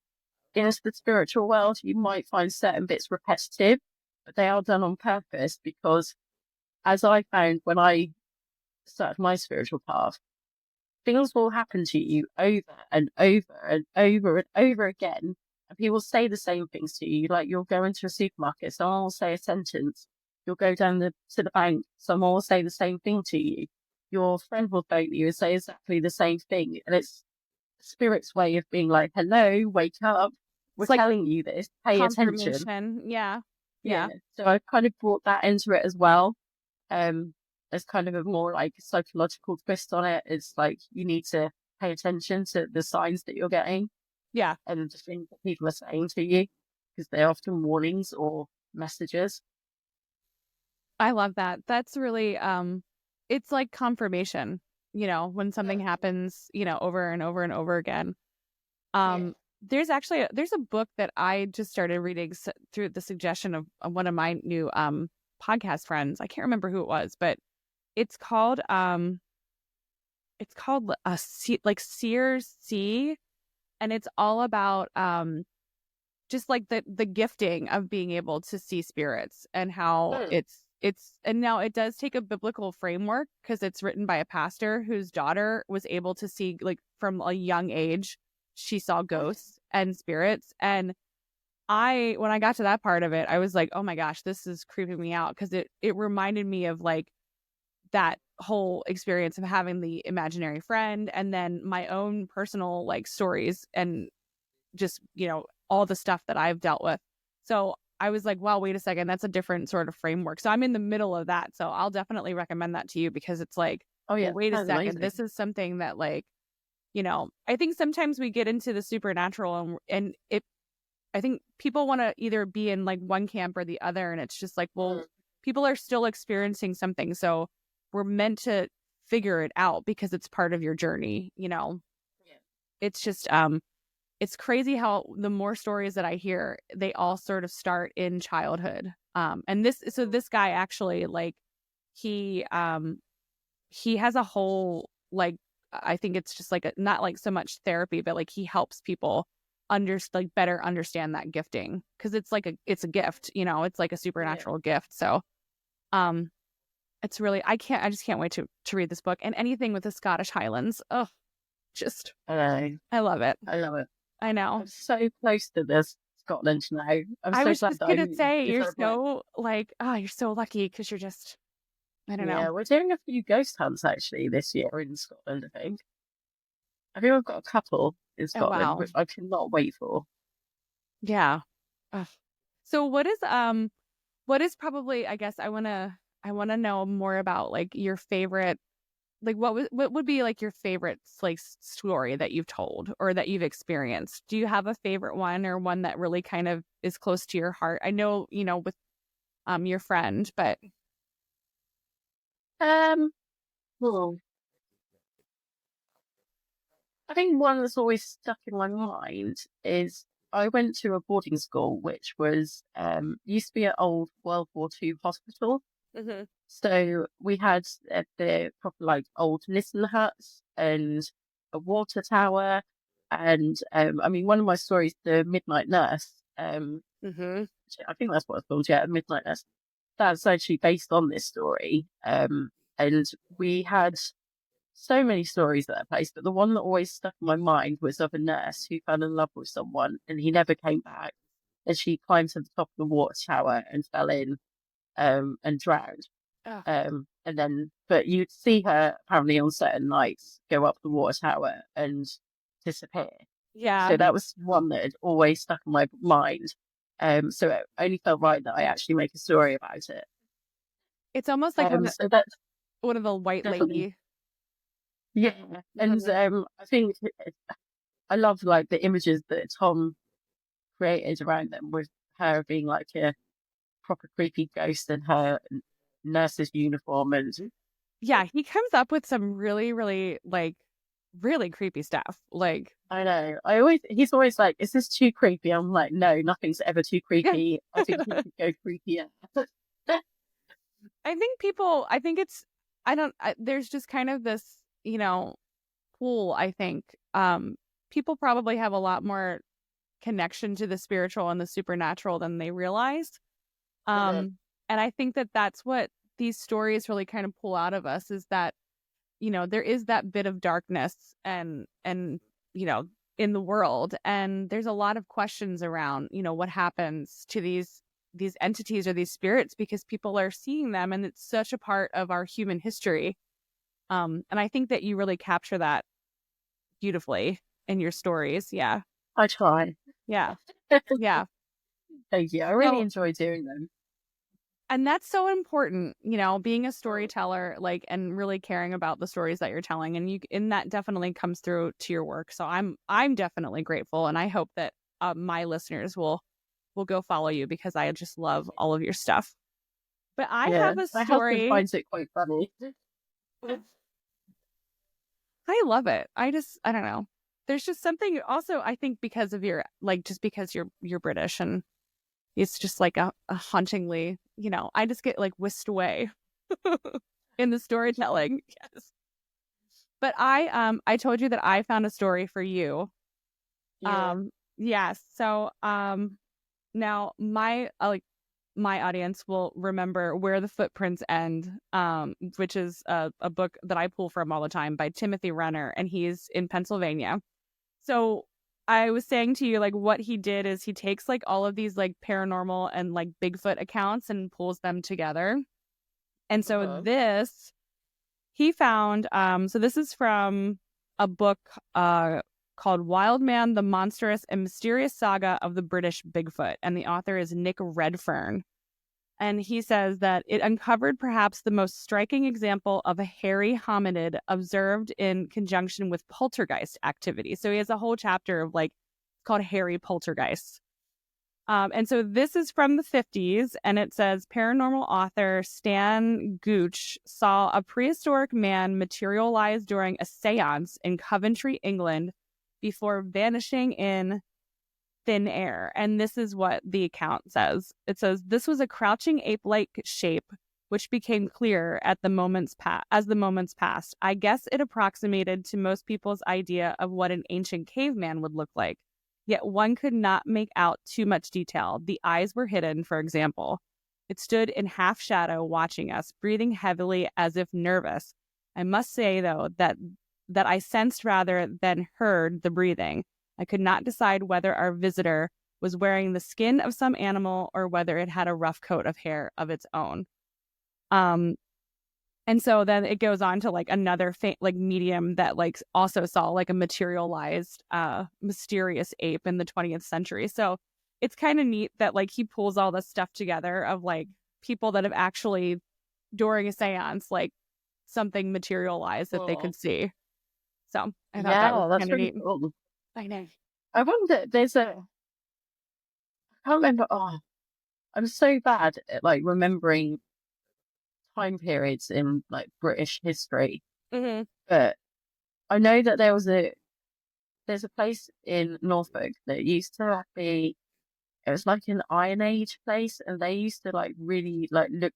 into the spiritual world, you might find certain bits repetitive, but they are done on purpose because, as I found when I started my spiritual path, things will happen to you over and over and over and over again, and people say the same things to you. Like you'll go into a supermarket, someone will say a sentence. You'll go down to the bank, someone will say the same thing to you. Your friend will phone you and say exactly the same thing, and it's spirit's way of being like, hello, wake up. We're like telling you this. Pay attention. Confirmation. Yeah. Yeah. So I kind of brought that into it as well. There's kind of a more like psychological twist on it. It's like you need to pay attention to the signs that you're getting. Yeah. And the things that people are saying to you, because they're often warnings or messages. I love that. That's really it's like confirmation, you know, when something happens, you know, over and over and over again. There's actually there's a book that I just started reading through the suggestion of one of my new podcast friends. I can't remember who it was, but it's called Seer's Sea, and it's all about just like the gifting of being able to see spirits and how it's and now it does take a biblical framework because it's written by a pastor whose daughter was able to see, like, from a young age she saw ghosts and spirits. And when I got to that part of it, I was like, oh my gosh, this is creeping me out, because it reminded me of like that whole experience of having the imaginary friend, and then my own personal like stories and just, you know, all the stuff that I've dealt with. So I was like, wow, wait a second, that's a different sort of framework. So I'm in the middle of that. So I'll definitely recommend that to you, because it's like, oh yeah, well, wait a second, amazing. This is something that, like, you know, I think sometimes we get into the supernatural and I think people want to either be in like one camp or the other. And it's just like, well, people are still experiencing something. So we're meant to figure it out because it's part of your journey, you know. It's just, it's crazy how the more stories that I hear, they all sort of start in childhood. And this guy actually, like, he has a whole, like, I think it's just like not like so much therapy, but like he helps people better understand that gifting, because it's like it's a gift, you know, it's like a supernatural gift. So, it's really, I just can't wait to read this book, and anything with the Scottish Highlands. Oh, just, I love it. I love it. I know. I'm so close to this Scotland now. I was just gonna say, you're so like, you're so lucky, because you're just, I don't know. Yeah, we're doing a few ghost hunts actually this year in Scotland, I think. I think I've got a couple in Scotland, which I cannot wait for. Yeah. So what is probably, I guess I wanna know more about like your favorite, like what would be like your favorite like story that you've told or that you've experienced? Do you have a favorite one, or one that really kind of is close to your heart? I know, you know, with your friend, but well, I think one that's always stuck in my mind is I went to a boarding school which was used to be an old World War II hospital. Mm-hmm. So we had the proper like old Little huts and a water tower, and I mean one of my stories, the Midnight Nurse. Mm-hmm. I think that's what it's called. Yeah, Midnight Nurse. That's actually based on this story. And we had so many stories at that place, but the one that always stuck in my mind was of a nurse who fell in love with someone and he never came back. And she climbed to the top of the water tower and fell in and drowned. Oh. And then, but you'd see her apparently on certain nights go up the water tower and disappear. Yeah. So that was one that had always stuck in my mind. So it only felt right that I actually make a story about it. It's almost like So that's one of the white definitely, lady. yeah. And I think I love like the images that Tom created around them, with her being like a proper creepy ghost in her nurse's uniform. And Yeah, he comes up with some really, really really creepy stuff. Like, I know, he's always like, is this too creepy? I'm like, no, nothing's ever too creepy. I think you could go creepier. I think it's, there's just kind of this, pool, I think. People probably have a lot more connection to the spiritual and the supernatural than they realize. And I think that that's what these stories really kind of pull out of us, is that, there is that bit of darkness and in the world. And there's a lot of questions around, what happens to these entities or these spirits, because people are seeing them and it's such a part of our human history. And I think that you really capture that beautifully in your stories. Yeah. I try. Yeah. Yeah. Thank you. I really enjoy doing them. And that's so important, being a storyteller, and really caring about the stories that you're telling. And that definitely comes through to your work. So I'm definitely grateful. And I hope that my listeners will go follow you, because I just love all of your stuff. But I have a story. My husband finds it quite funny. I love it. I don't know. There's just something also, I think, because of your, just because you're British, and it's just like a hauntingly, I just get whisked away in the storytelling. Yes. But I told you that I found a story for you. Yeah. Yes. So, now my audience will remember Where the Footprints End, which is a book that I pull from all the time by Timothy Renner, and he's in Pennsylvania. So I was saying to you, what he did is he takes all of these paranormal and Bigfoot accounts and pulls them together. And so this he found, so this is from a book called Wild Man, the Monstrous and Mysterious Saga of the British Bigfoot. And the author is Nick Redfern. And he says that it uncovered perhaps the most striking example of a hairy hominid observed in conjunction with poltergeist activity. So he has a whole chapter of called Hairy Poltergeists. And so this is from the 50s, and it says paranormal author Stan Gooch saw a prehistoric man materialize during a seance in Coventry, England, before vanishing in thin air. And this is what the account says. It says, this was a crouching ape-like shape which became clear as the moments passed. I guess it approximated to most people's idea of what an ancient caveman would look like. Yet one could not make out too much detail. The eyes were hidden, for example. It stood in half shadow watching us, breathing heavily as if nervous. I must say, though, that I sensed rather than heard the breathing. I could not decide whether our visitor was wearing the skin of some animal or whether it had a rough coat of hair of its own. And so then it goes on to another medium that also saw a materialized mysterious ape in the 20th century. So it's kind of neat that he pulls all this stuff together of people that have actually during a seance something materialized that they could see. So I thought that was that's really neat. cool. I know. I wonder, I can't remember. Oh, I'm so bad at remembering time periods in British history. Mm-hmm. But I know that there's a place in Norfolk that used to be, it was an Iron Age place, and they used to really look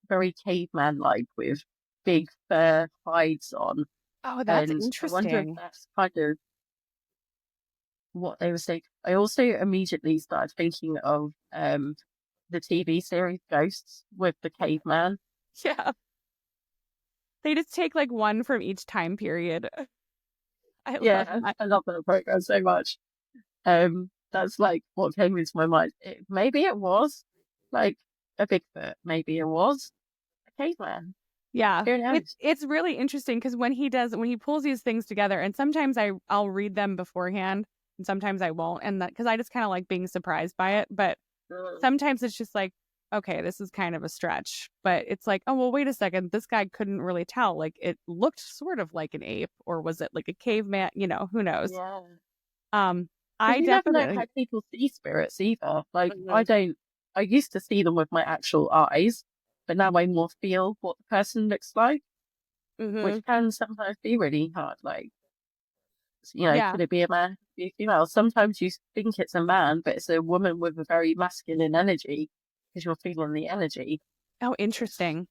very caveman-like with big fur hides on. Oh, that's And I wonder if interesting. that's kind of what they were saying. I also immediately started thinking of the TV series Ghosts with the caveman. Yeah. They just take like one from each time period. I love Yeah, that. I love that program so much. That's like what came into my mind. Maybe it was like a Bigfoot. Maybe it was a caveman. Yeah. Who knows? It's really interesting because when he pulls these things together, and sometimes I'll read them beforehand and sometimes I won't, and that because I just kind of like being surprised by it. But sometimes it's just like, okay, this is kind of a stretch. But it's like, oh well, wait a second, this guy couldn't really tell. Like it looked sort of like an ape, or was it like a caveman? Who knows? Yeah. I You never know definitely how people see spirits either. Like Mhm. I used to see them with my actual eyes, but now I more feel what the person looks like, Mhm. which can sometimes be really hard. Like, Yeah. could it be a man? Could it be a female? Sometimes you think it's a man, but it's a woman with a very masculine energy because you're feeling the energy. Oh, interesting.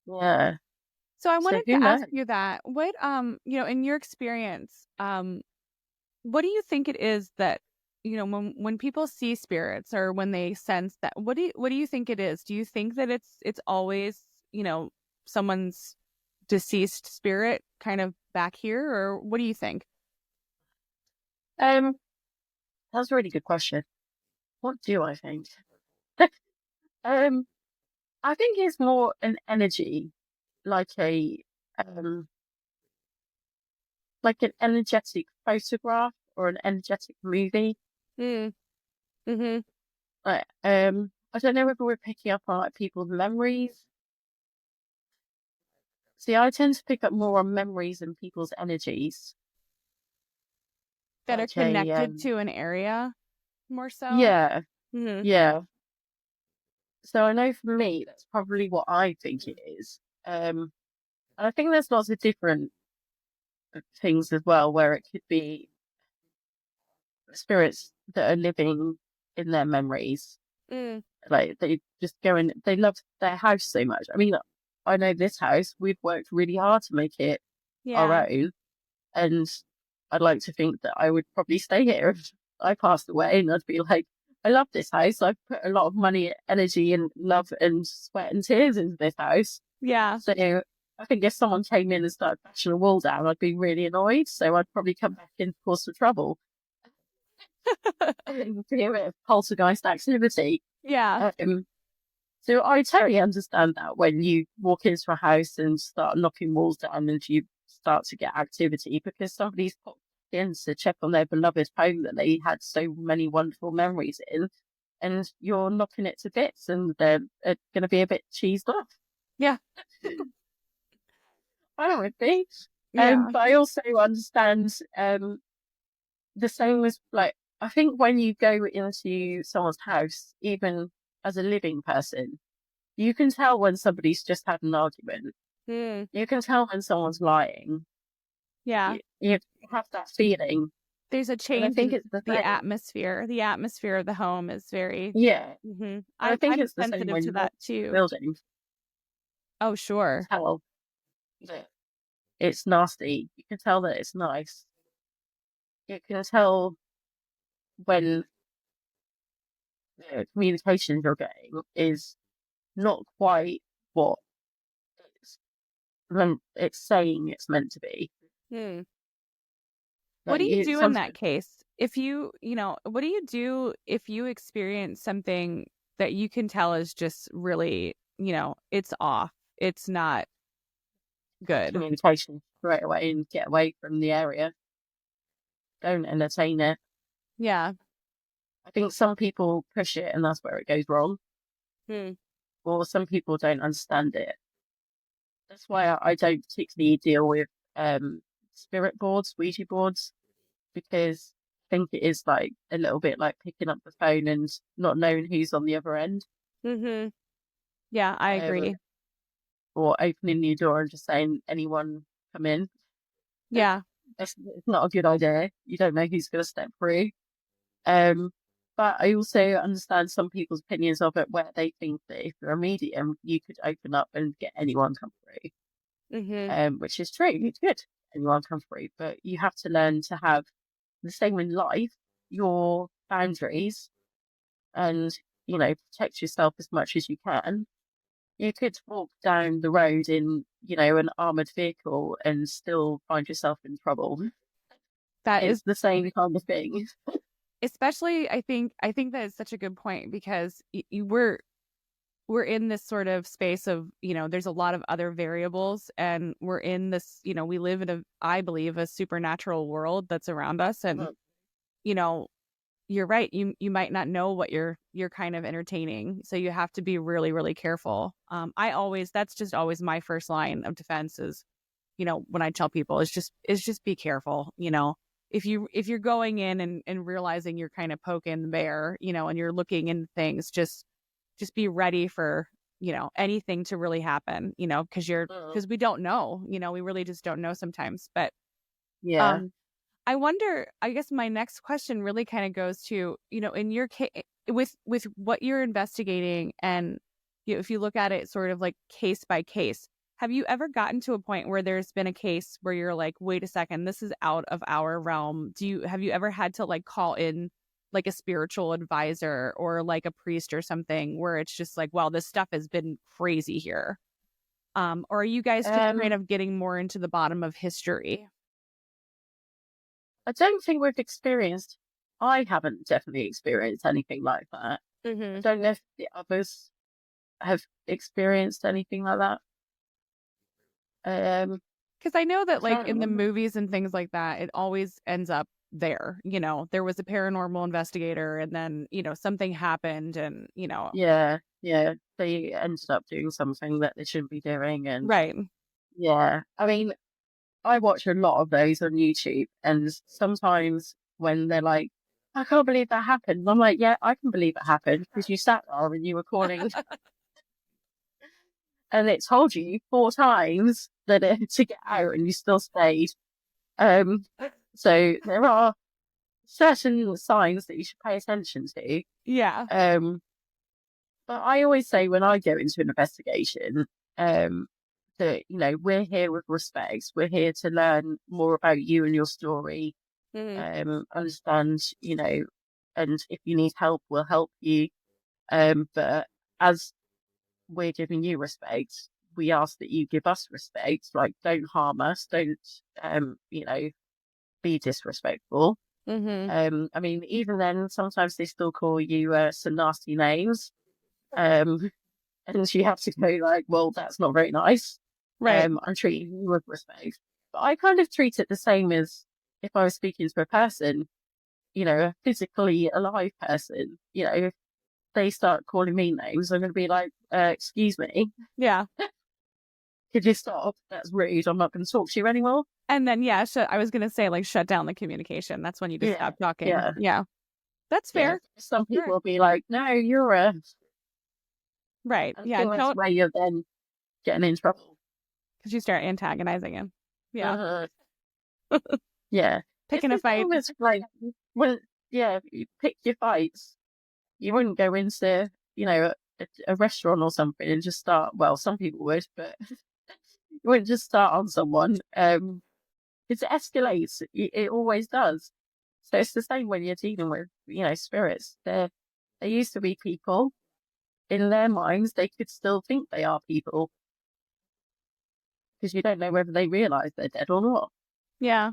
Yeah. So I So wanted who to ask knows? you that. What in your experience, what do you think it is that, when people see spirits or when they sense that, what do you think it is? Do you think that it's always, someone's deceased spirit kind of back here, or what do you think? Um, that's a really good question. What do I think? Um, I think it's more an energy, like um, like an energetic photograph or an energetic movie. Mm. Mm-hmm. Like, I don't know whether we're picking up on like people's memories. See, I tend to pick up more on memories and people's energies. That are Like connected to an area more so. yeah, Mm-hmm. yeah. So I know for me, that's probably what I think it is. And I think there's lots of different things as well, where it could be spirits that are living in their memories. Mm. Like they just go in, they love their house so much. I mean, I know this house, we've worked really hard to make it our Yeah. own. And I'd like to think that I would probably stay here if I passed away, and I'd be like, I love this house. I've put a lot of money, energy, and love and sweat and tears into this house. Yeah. So I think if someone came in and started bashing a wall down, I'd be really annoyed. So I'd probably come back in to cause some trouble. And be a bit of poltergeist activity. Yeah. So I totally understand that when you walk into a house and start knocking walls down and you start to get activity because somebody's popped in to check on their beloved home that they had so many wonderful memories in, and you're knocking it to bits and they're going to be a bit cheesed off. Yeah. I would be. Yeah. But I also understand the same as like, I think when you go into someone's house, even as a living person, you can tell when somebody's just had an argument. Mm. You can tell when someone's lying. Yeah. You have that feeling. There's a And I change think in it's the the same. atmosphere. The atmosphere of the home is very. Yeah. Mm-hmm. And I think I'm it's the same sensitive when to you that walk too. building. Oh, sure. Tell that it's nasty. You can tell that it's nice. You can tell when the communication you're getting is not quite what it's, it's saying it's meant to be. Hmm. What Like do you do in that sometimes case? If what do you do if you experience something that you can tell is just really, it's off. It's not good. communication straight away and get away from the area. Don't entertain it. Yeah. I think some people push it and that's where it goes wrong. Hmm. Or some people don't understand it. That's why I don't particularly deal with spirit boards, Ouija boards, because I think it is like a little bit like picking up the phone and not knowing who's on the other end, Mm-hmm. Yeah, I agree. or opening your door and just saying anyone come in. Yeah. It's not a good idea. You don't know who's going to step through. Um, But I also understand some people's opinions of it, where they think that if you're a medium, you could open up and get anyone come through. Which is true. You could anyone come through, but you have to learn to have the same in life, your boundaries, and protect yourself as much as you can. You could walk down the road in an armored vehicle and still find yourself in trouble. That It's is the same kind of thing. especially, I think that is such a good point, because we're in this sort of space of, there's a lot of other variables, and we're in this, we live in I believe, a supernatural world that's around us. And, you're right. You might not know what you're kind of entertaining. So you have to be really, really careful. That's just always my first line of defense is, when I tell people is just be careful. If you're going in and realizing you're kind of poking the bear, and you're looking into things, just be ready for, anything to really happen, because we don't know, we really just don't know sometimes. But Yeah. I wonder, I guess my next question really kind of goes to, in your case, with what you're investigating, and if you look at it sort of like case by case, have you ever gotten to a point where there's been a case where you're like, wait a second, this is out of our realm? Have you ever had to like call in like a spiritual advisor or like a priest or something, where it's just like, wow, this stuff has been crazy here? Or are you guys just kind of getting more into the bottom of history? I don't think I haven't definitely experienced anything like that. I don't know if the others have experienced anything like that. Because I know that like in the movies and things like that, it always ends up there. There was a paranormal investigator, and then, something happened, and, Yeah, they ended up doing something that they shouldn't be doing. And right. Yeah, I mean, I watch a lot of those on YouTube, and sometimes when they're like, I can't believe that happened, I'm like, yeah, I can believe it happened, because you sat there and you were calling and it told you 4 times that to get out, and you still stayed. So there are certain signs that you should pay attention to. Yeah. But I always say, when I go into an investigation, that, we're here with respect. We're here to learn more about you and your story. Understand, and if you need help, we'll help you. But as we're giving you respect, we ask that you give us respect. Like, don't harm us. Don't, be disrespectful. I mean, even then, sometimes they still call you some nasty names. And you have to go like, well, that's not very nice. Right. I'm treating you with respect. But I kind of treat it the same as if I was speaking to a person, a physically alive person. If they start calling me names, I'm going to be like, excuse me. Yeah. Could you stop? That's rude. I'm not going to talk to you anymore. And then, I was going to say, like, shut down the communication. That's when you just stop talking. Yeah. That's fair. Yeah. Some people will be like, no, you're a... Right. Yeah. That's where you're then getting in trouble. Because you start antagonizing him. Yeah. Yeah. Picking a fight. Like, you pick your fights. You wouldn't go into, a restaurant or something and just start. Well, some people would, but you wouldn't just start on someone. It escalates. It always does. So it's the same when you're dealing with, spirits. They used to be people. In their minds, they could still think they are people, because you don't know whether they realize they're dead or not. Yeah.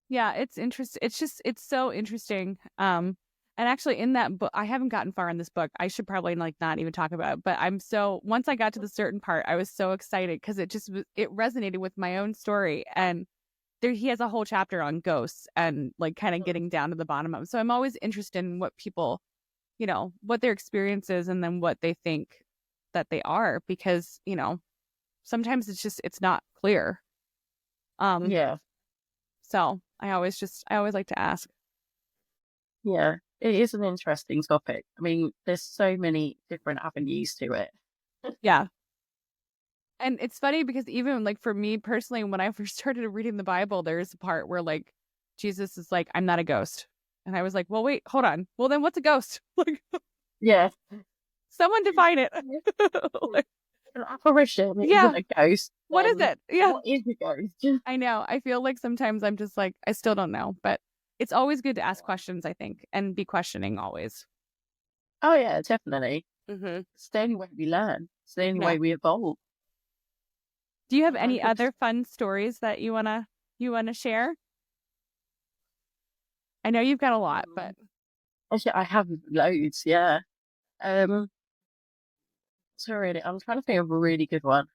It's interesting. It's so interesting. And actually, in that book, I haven't gotten far in this book. I should probably like not even talk about it. But once I got to the certain part, I was so excited, because it resonated with my own story. And he has a whole chapter on ghosts and like kind of getting down to the bottom of it. So I'm always interested in what people, what their experience is, and then what they think that they are, because, sometimes it's not clear. Yeah. So I always like to ask. Yeah, it is an interesting topic. I mean, there's so many different avenues to it. Yeah. And it's funny, because even like for me personally, when I first started reading the Bible, there's a part where like Jesus is like, I'm not a ghost. And I was like, well, wait, hold on. Well, then what's a ghost? Like, Yeah. someone define it. Like, An apparition Yeah. isn't a ghost. what is then it? Yeah. What is a ghost? I know. I feel like sometimes I'm just like, I still don't know, but it's always good to ask questions, I think, and be questioning always. Oh, yeah, definitely. Mm-hmm. It's the only way we learn. It's the only Yeah. way we evolve. Do you have any 100%. other fun stories that you wanna share? I know you've got a lot, but Actually, I have loads, yeah. So really, I'm trying to think of a really good one.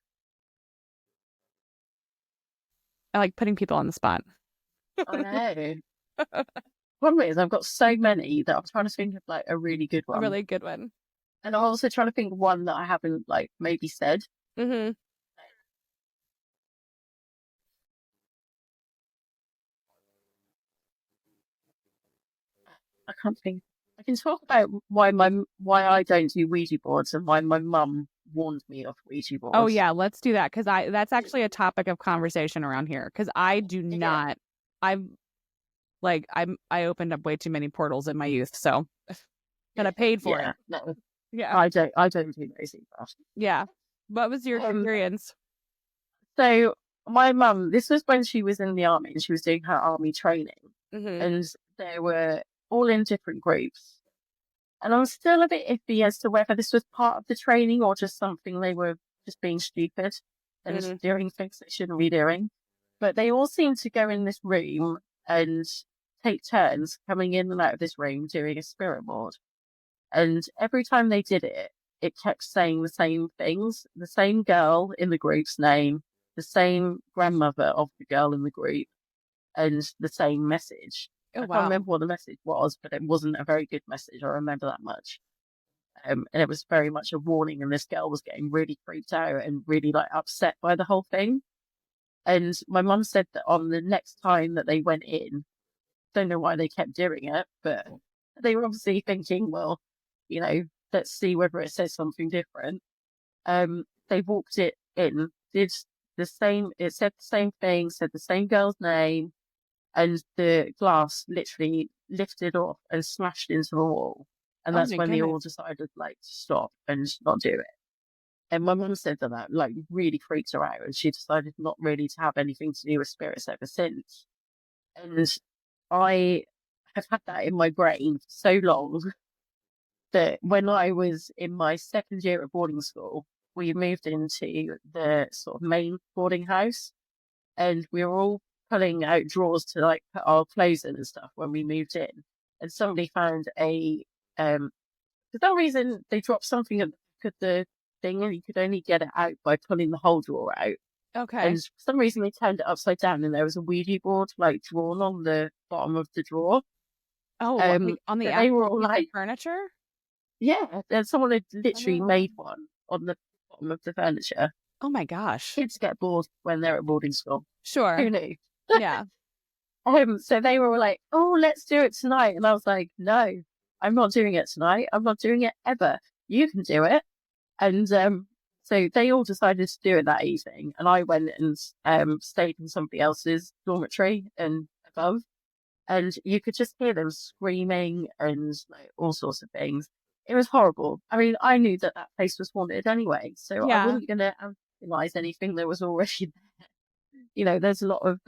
I like putting people on the spot. I know. Problem is, I've got so many that I'm trying to think of like a really good A one. really good one. And I'm also trying to think of one that I haven't like maybe said. Mm-hmm. I can't think. I can talk about why I don't do Ouija boards and why my mum warned me of Ouija boards. Oh yeah, let's do that because that's actually a topic of conversation around here because I do not. I opened up way too many portals in my youth, so and I paid for it. No, Yeah, I don't do those either. yeah. What was your experience? So my mum, this was when she was in the army and she was doing her army training, Mm-hmm. and they were all in different groups. And I'm still a bit iffy as to whether this was part of the training or just something they were just being stupid and doing things they shouldn't be doing. But they all seemed to go in this room and take turns coming in and out of this room doing a spirit board. And every time they did it, it kept saying the same things. The same girl in the group's name, the same grandmother of the girl in the group, and the same message. Oh, I wow. can't remember what the message was, but it wasn't a very good message. I remember that much. And it was very much a warning, and this girl was getting really freaked out and really like upset by the whole thing. And my mum said that on the next time that they went in, don't know why they kept doing it, but they were obviously thinking, well, you know, let's see whether it says something different. They walked it in, did the same, it said the same thing, said the same girl's name, and the glass literally lifted off and smashed into the wall. And Oh that's my when they all goodness. decided like to stop and not do it. And my mum said that like really freaked her out, and she decided not really to have anything to do with spirits ever since. And I have had that in my brain for so long that when I was in my second year at boarding school, we moved into the sort of main boarding house, and we were all pulling out drawers to like put our clothes in and stuff when we moved in. And somebody found for some reason they dropped something at the thing, and you could only get it out by pulling the whole drawer out. Okay. And for some reason they turned it upside down, and there was a Ouija board like drawn on the bottom of the drawer. Oh, on the they actual were all piece of like, furniture? yeah, and someone had literally made one on the bottom of the furniture. Oh my gosh. Kids get bored when they're at boarding school. Sure. Who knew? Yeah. So they were like, oh, let's do it tonight. And I was like, no, I'm not doing it tonight. I'm not doing it ever. You can do it. And so they all decided to do it that evening. And I went and stayed in somebody else's dormitory and above. And you could just hear them screaming and like, all sorts of things. It was horrible. I mean, I knew that place was haunted anyway. So Yeah. I wasn't going to analyze anything that was already there. You know, there's a lot of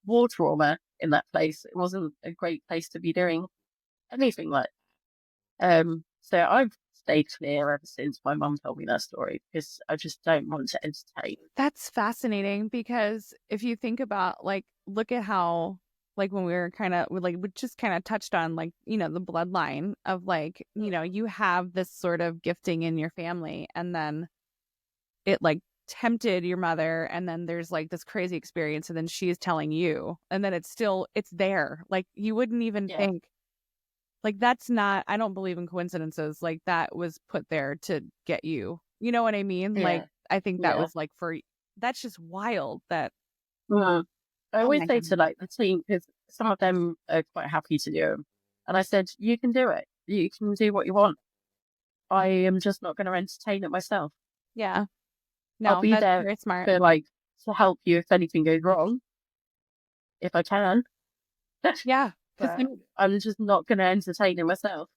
war trauma in that place. It wasn't a great place to be doing anything like that. So I've stayed clear ever since my mum told me that story, because I just don't want to entertain. That's fascinating because if you think about like, look at how like when we were we just kind of touched on like, you know, the bloodline of like, you know, you have this sort of gifting in your family and then it like tempted your mother and then there's like this crazy experience and then she's telling you and then it's there. Like you wouldn't even think like that's not, I don't believe in coincidences. Like that was put there to get you. You know what I mean? Yeah. Like I think that was like that's just wild that. I always say God. to like the team, because some of them are quite happy to do them. And I said, you can do it. You can do what you want. I am just not going to entertain it myself. Yeah. No, I'll be that's there very smart. for like to help you if anything goes wrong, if I can. Yeah. but I'm just not going to entertain it myself.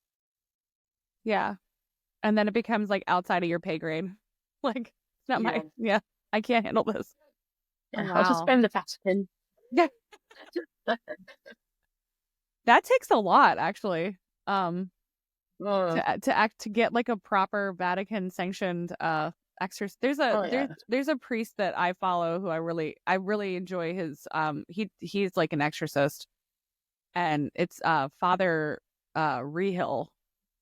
Yeah. And then it becomes like outside of your pay grade. Like, it's not I can't handle this. Yeah, Wow. I'll just spend the Vatican. Yeah. That takes a lot, actually. To get like a proper Vatican sanctioned exorcist. There's a priest that I follow who I really enjoy his he's like an exorcist, and it's Father Rehill,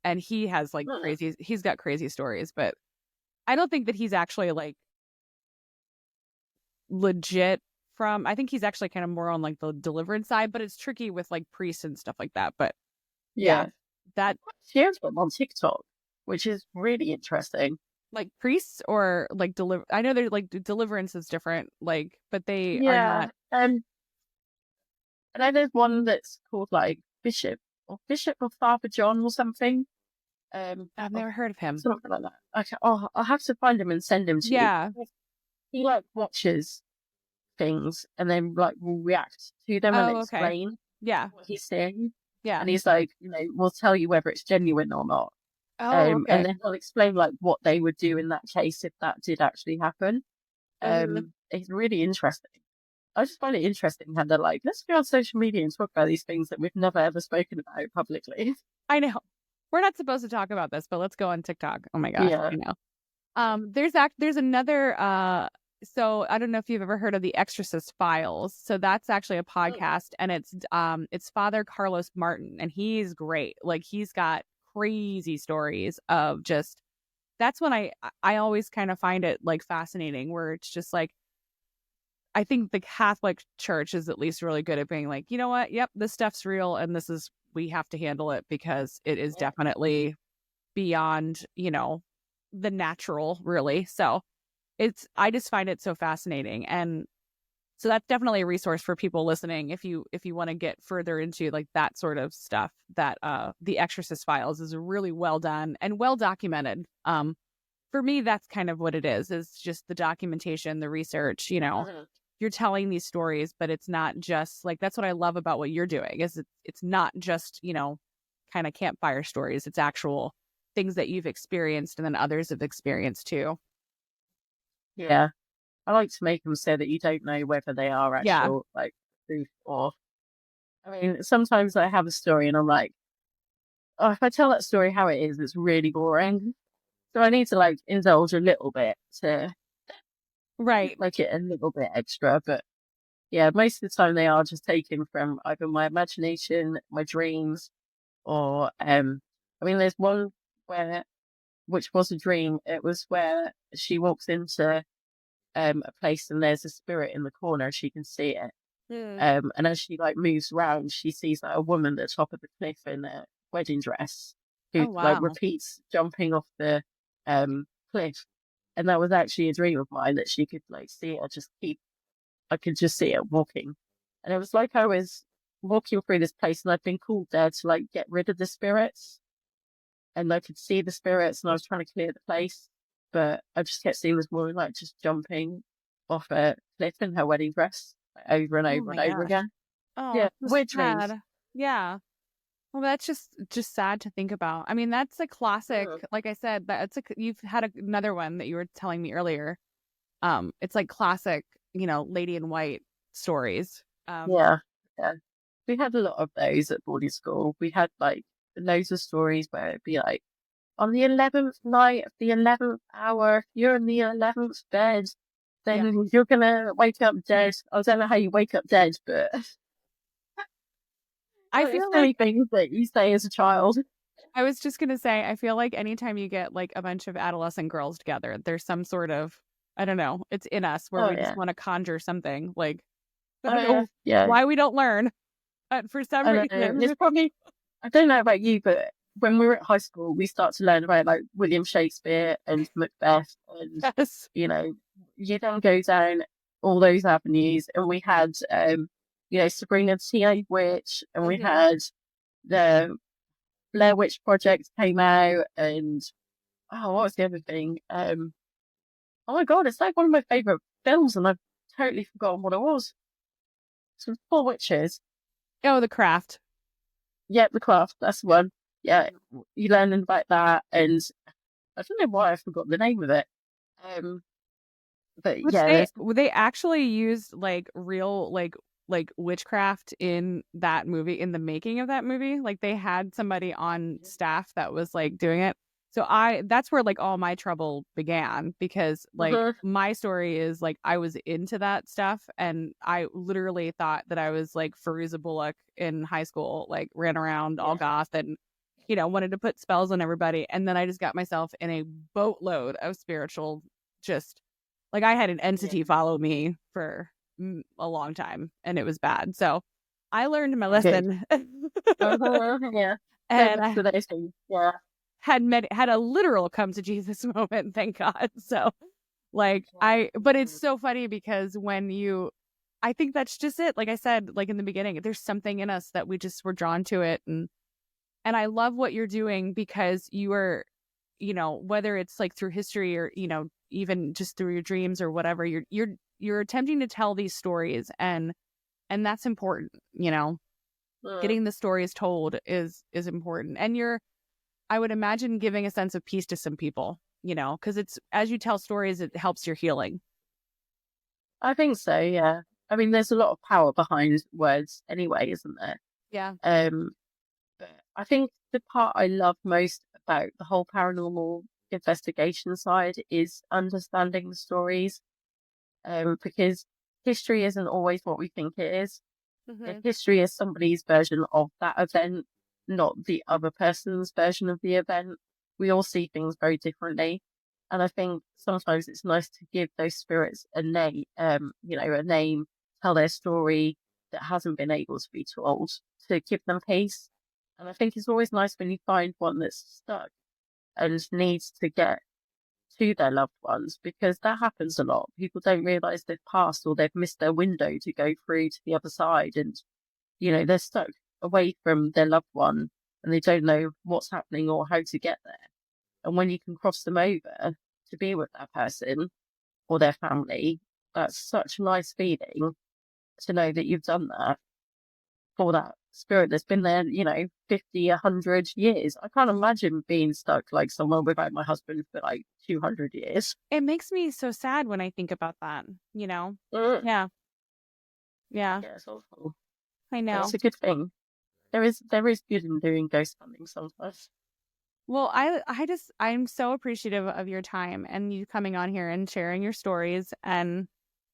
and he has like he's got crazy stories, but I don't think that he's actually like legit from, I think he's actually kind of more on like the deliverance side, but it's tricky with like priests and stuff like that. But that she has one on TikTok, which is really interesting. Like priests or like I know they're like deliverance is different, like, but they are not. And I know there's one that's called like Bishop of Father John or something. I've never heard of him. Something like that. Okay, I'll have to find him and send him to you. He like watches things and then like will react to them and explain what he's saying. Yeah. And he's like, we'll tell you whether it's genuine or not. And then he'll explain like what they would do in that case if that did actually happen. It's really interesting. I just find it interesting how they're like, let's go on social media and talk about these things that we've never ever spoken about publicly. I know. We're not supposed to talk about this, but let's go on TikTok. Oh my gosh. Yeah. I know. There's another so I don't know if you've ever heard of the Exorcist Files. So that's actually a podcast, and it's Father Carlos Martin, and he's great. Like, he's got crazy stories of just, that's when I always kind of find it like fascinating, where it's just like, I think the Catholic Church is at least really good at being like, you know what? Yep, this stuff's real, and we have to handle it because it is definitely beyond, the natural, really. So I just find it so fascinating. And so that's definitely a resource for people listening. If you want to get further into like that sort of stuff, that the Exorcist Files is really well done and well documented. For me, that's kind of what it is just the documentation, the research, you're telling these stories, but it's not just like, that's what I love about what you're doing is it's not just, kind of campfire stories. It's actual things that you've experienced and then others have experienced too. Yeah. I like to make them so that you don't know whether they are actual like truth or, I mean, sometimes I have a story and I'm like, oh, if I tell that story how it is, it's really boring. So I need to like indulge a little bit to make it a little bit extra. But yeah, most of the time they are just taken from either my imagination, my dreams, or I mean, there's one which was a dream. It was where she walks into a place and there's a spirit in the corner. She can see it. And as she like moves around, she sees like a woman at the top of the cliff in a wedding dress who like repeats jumping off the cliff. And that was actually a dream of mine, that she could like see it. I could just see it walking. And it was like I was walking through this place and I'd been called there to like get rid of the spirits. And I could see the spirits and I was trying to clear the place. But I just kept seeing this woman like just jumping off a cliff in her wedding dress like, over and over and over again. Oh, yeah, weird dreams. Yeah. Well, that's just sad to think about. I mean, that's a classic. Like I said, you've had another one that you were telling me earlier. It's like classic, lady in white stories. Yeah. We had a lot of those at boarding school. We had like loads of stories where it'd be like, on the 11th night of the 11th hour, you're in the 11th bed, then you're gonna wake up dead. I don't know how you wake up dead, but I feel like things that you say as a child. I was just gonna say, I feel like anytime you get like a bunch of adolescent girls together, there's some sort of, I don't know, it's in us where we just want to conjure something. Like, I don't know why we don't learn. But for some reason, it's probably, I don't know about you, but when we were at high school, we start to learn about like William Shakespeare and Macbeth, and you then go down all those avenues. And we had, Sabrina the Teenage Witch, and we had the Blair Witch Project came out, and what was the other thing? Oh my god, it's like one of my favorite films, and I've totally forgotten what it was. Some 4 witches. Oh, The Craft. Yeah, the craft, that's the one. Yeah, you learning about that, and I don't know why I forgot the name of it. Um, but Which yeah, there's they actually used like real like witchcraft in that movie, in the making of that movie. Like they had somebody on staff that was like doing it. So that's where like all my trouble began, because like Mhm. my story is like I was into that stuff, and I literally thought that I was like Fairuza Bullock in high school, like ran around all goth and wanted to put spells on everybody, and then I just got myself in a boatload of spiritual, just like I had an entity follow me for a long time, and it was bad. So I learned my good. lesson. Yeah, And thanks I for those things. Yeah, had a literal come to Jesus moment, thank God. So like but it's so funny because I think that's just it. Like I said, like in the beginning, there's something in us that we just were drawn to it, and I love what you're doing, because you are, whether it's like through history or, even just through your dreams or whatever, you're attempting to tell these stories, and that's important, getting the stories told is important. And I would imagine, giving a sense of peace to some people, because it's, as you tell stories, it helps your healing. I think so. Yeah, I mean, there's a lot of power behind words anyway, isn't there? Yeah. But I think the part I love most about the whole paranormal investigation side is understanding the stories. Because history isn't always what we think it is. Mm-hmm. History is somebody's version of that event, not the other person's version of the event. We all see things very differently. And I think sometimes it's nice to give those spirits a name, a name, tell their story that hasn't been able to be told, to give them peace. And I think it's always nice when you find one that's stuck and needs to get to their loved ones, because that happens a lot. People don't realise they've passed, or they've missed their window to go through to the other side, and they're stuck away from their loved one and they don't know what's happening or how to get there. And when you can cross them over to be with that person or their family, that's such a nice feeling to know that you've done that for that spirit that's been there, 50, 100 years. I can't imagine being stuck like someone without my husband for like 200 years. It makes me so sad when I think about that, Mm. Yeah. Yeah, it's awful. I know. It's a good thing. There is good in doing ghost hunting sometimes. Well, I'm so appreciative of your time and you coming on here and sharing your stories. And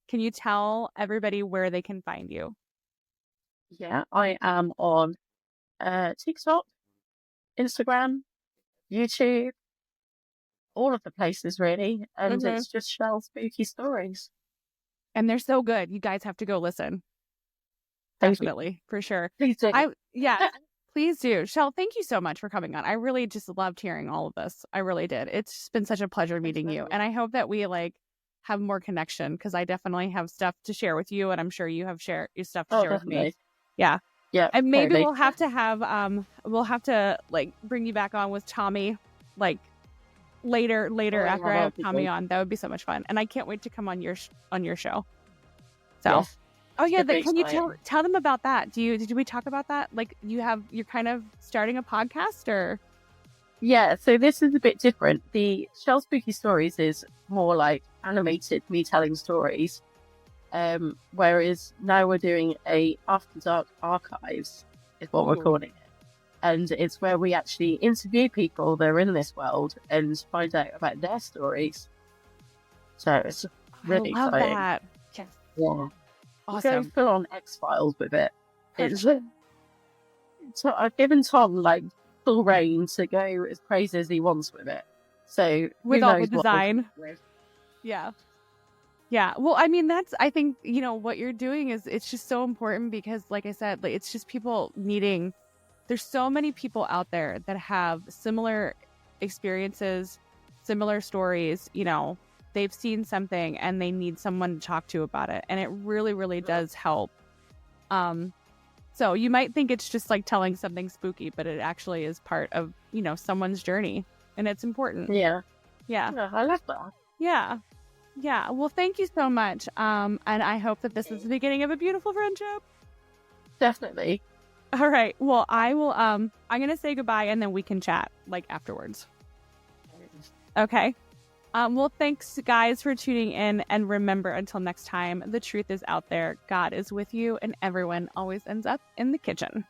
can you tell everybody where they can find you? Yeah, I am on TikTok, Instagram, YouTube, all of the places really, and it's just Shell Spooky Stories. And they're so good. You guys have to go listen. Definitely, for sure. Please do. Please do. Shell, thank you so much for coming on. I really just loved hearing all of this. I really did. It's been such a pleasure meeting you. And I hope that we have more connection, because I definitely have stuff to share with you, and I'm sure you have your stuff to share definitely. with me. Yeah. Yeah. And maybe totally. we'll have to bring you back on with Tommy later after I have Tommy on. That would be so much fun. And I can't wait to come on your show. So yes. Oh yeah, can you tell them about that? Did we talk about that? Like you're kind of starting a podcast, or? Yeah, so this is a bit different. The Shell Spooky Stories is more like animated, me telling stories. Whereas now we're doing a After Dark Archives, is what we're calling it. And it's where we actually interview people that are in this world and find out about their stories. So it's really I love exciting. That. Yes. Yeah. Awesome. Go full on X-Files with it. So I've given Tom full reign to go as crazy as he wants with it. So with all the design. Yeah. Yeah. Well, I mean, I think, what you're doing it's just so important, because like I said, it's just people needing, there's so many people out there that have similar experiences, similar stories, they've seen something and they need someone to talk to about it. And it really, really does help. So you might think it's just telling something spooky, but it actually is part of, someone's journey, and it's important. Yeah. Yeah. Yeah, I love that. Yeah. Yeah. Well, thank you so much. And I hope that this is the beginning of a beautiful friendship. Definitely. All right. Well, I will. I'm gonna say goodbye, and then we can chat like afterwards. Okay. Well, thanks guys for tuning in, and remember, until next time, the truth is out there. God is with you, and everyone always ends up in the kitchen.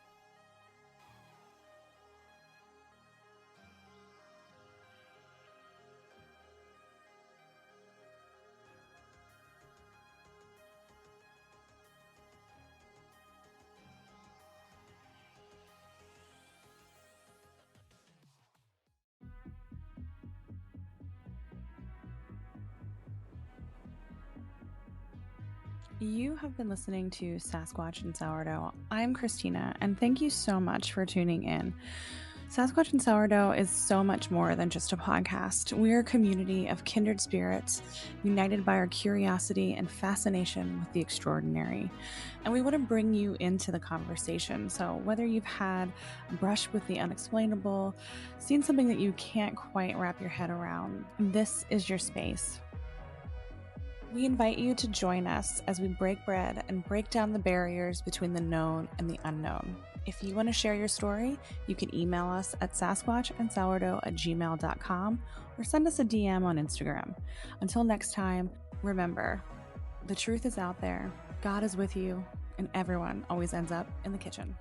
You have been listening to Sasquatch and Sourdough. I'm Christina, and thank you so much for tuning in. Sasquatch and Sourdough is so much more than just a podcast. We're a community of kindred spirits, united by our curiosity and fascination with the extraordinary. And we want to bring you into the conversation. So whether you've had a brush with the unexplainable, seen something that you can't quite wrap your head around, this is your space. We invite you to join us as we break bread and break down the barriers between the known and the unknown. If you want to share your story, you can email us at sasquatchandsourdough@gmail.com or send us a DM on Instagram. Until next time, remember, the truth is out there, God is with you, and everyone always ends up in the kitchen.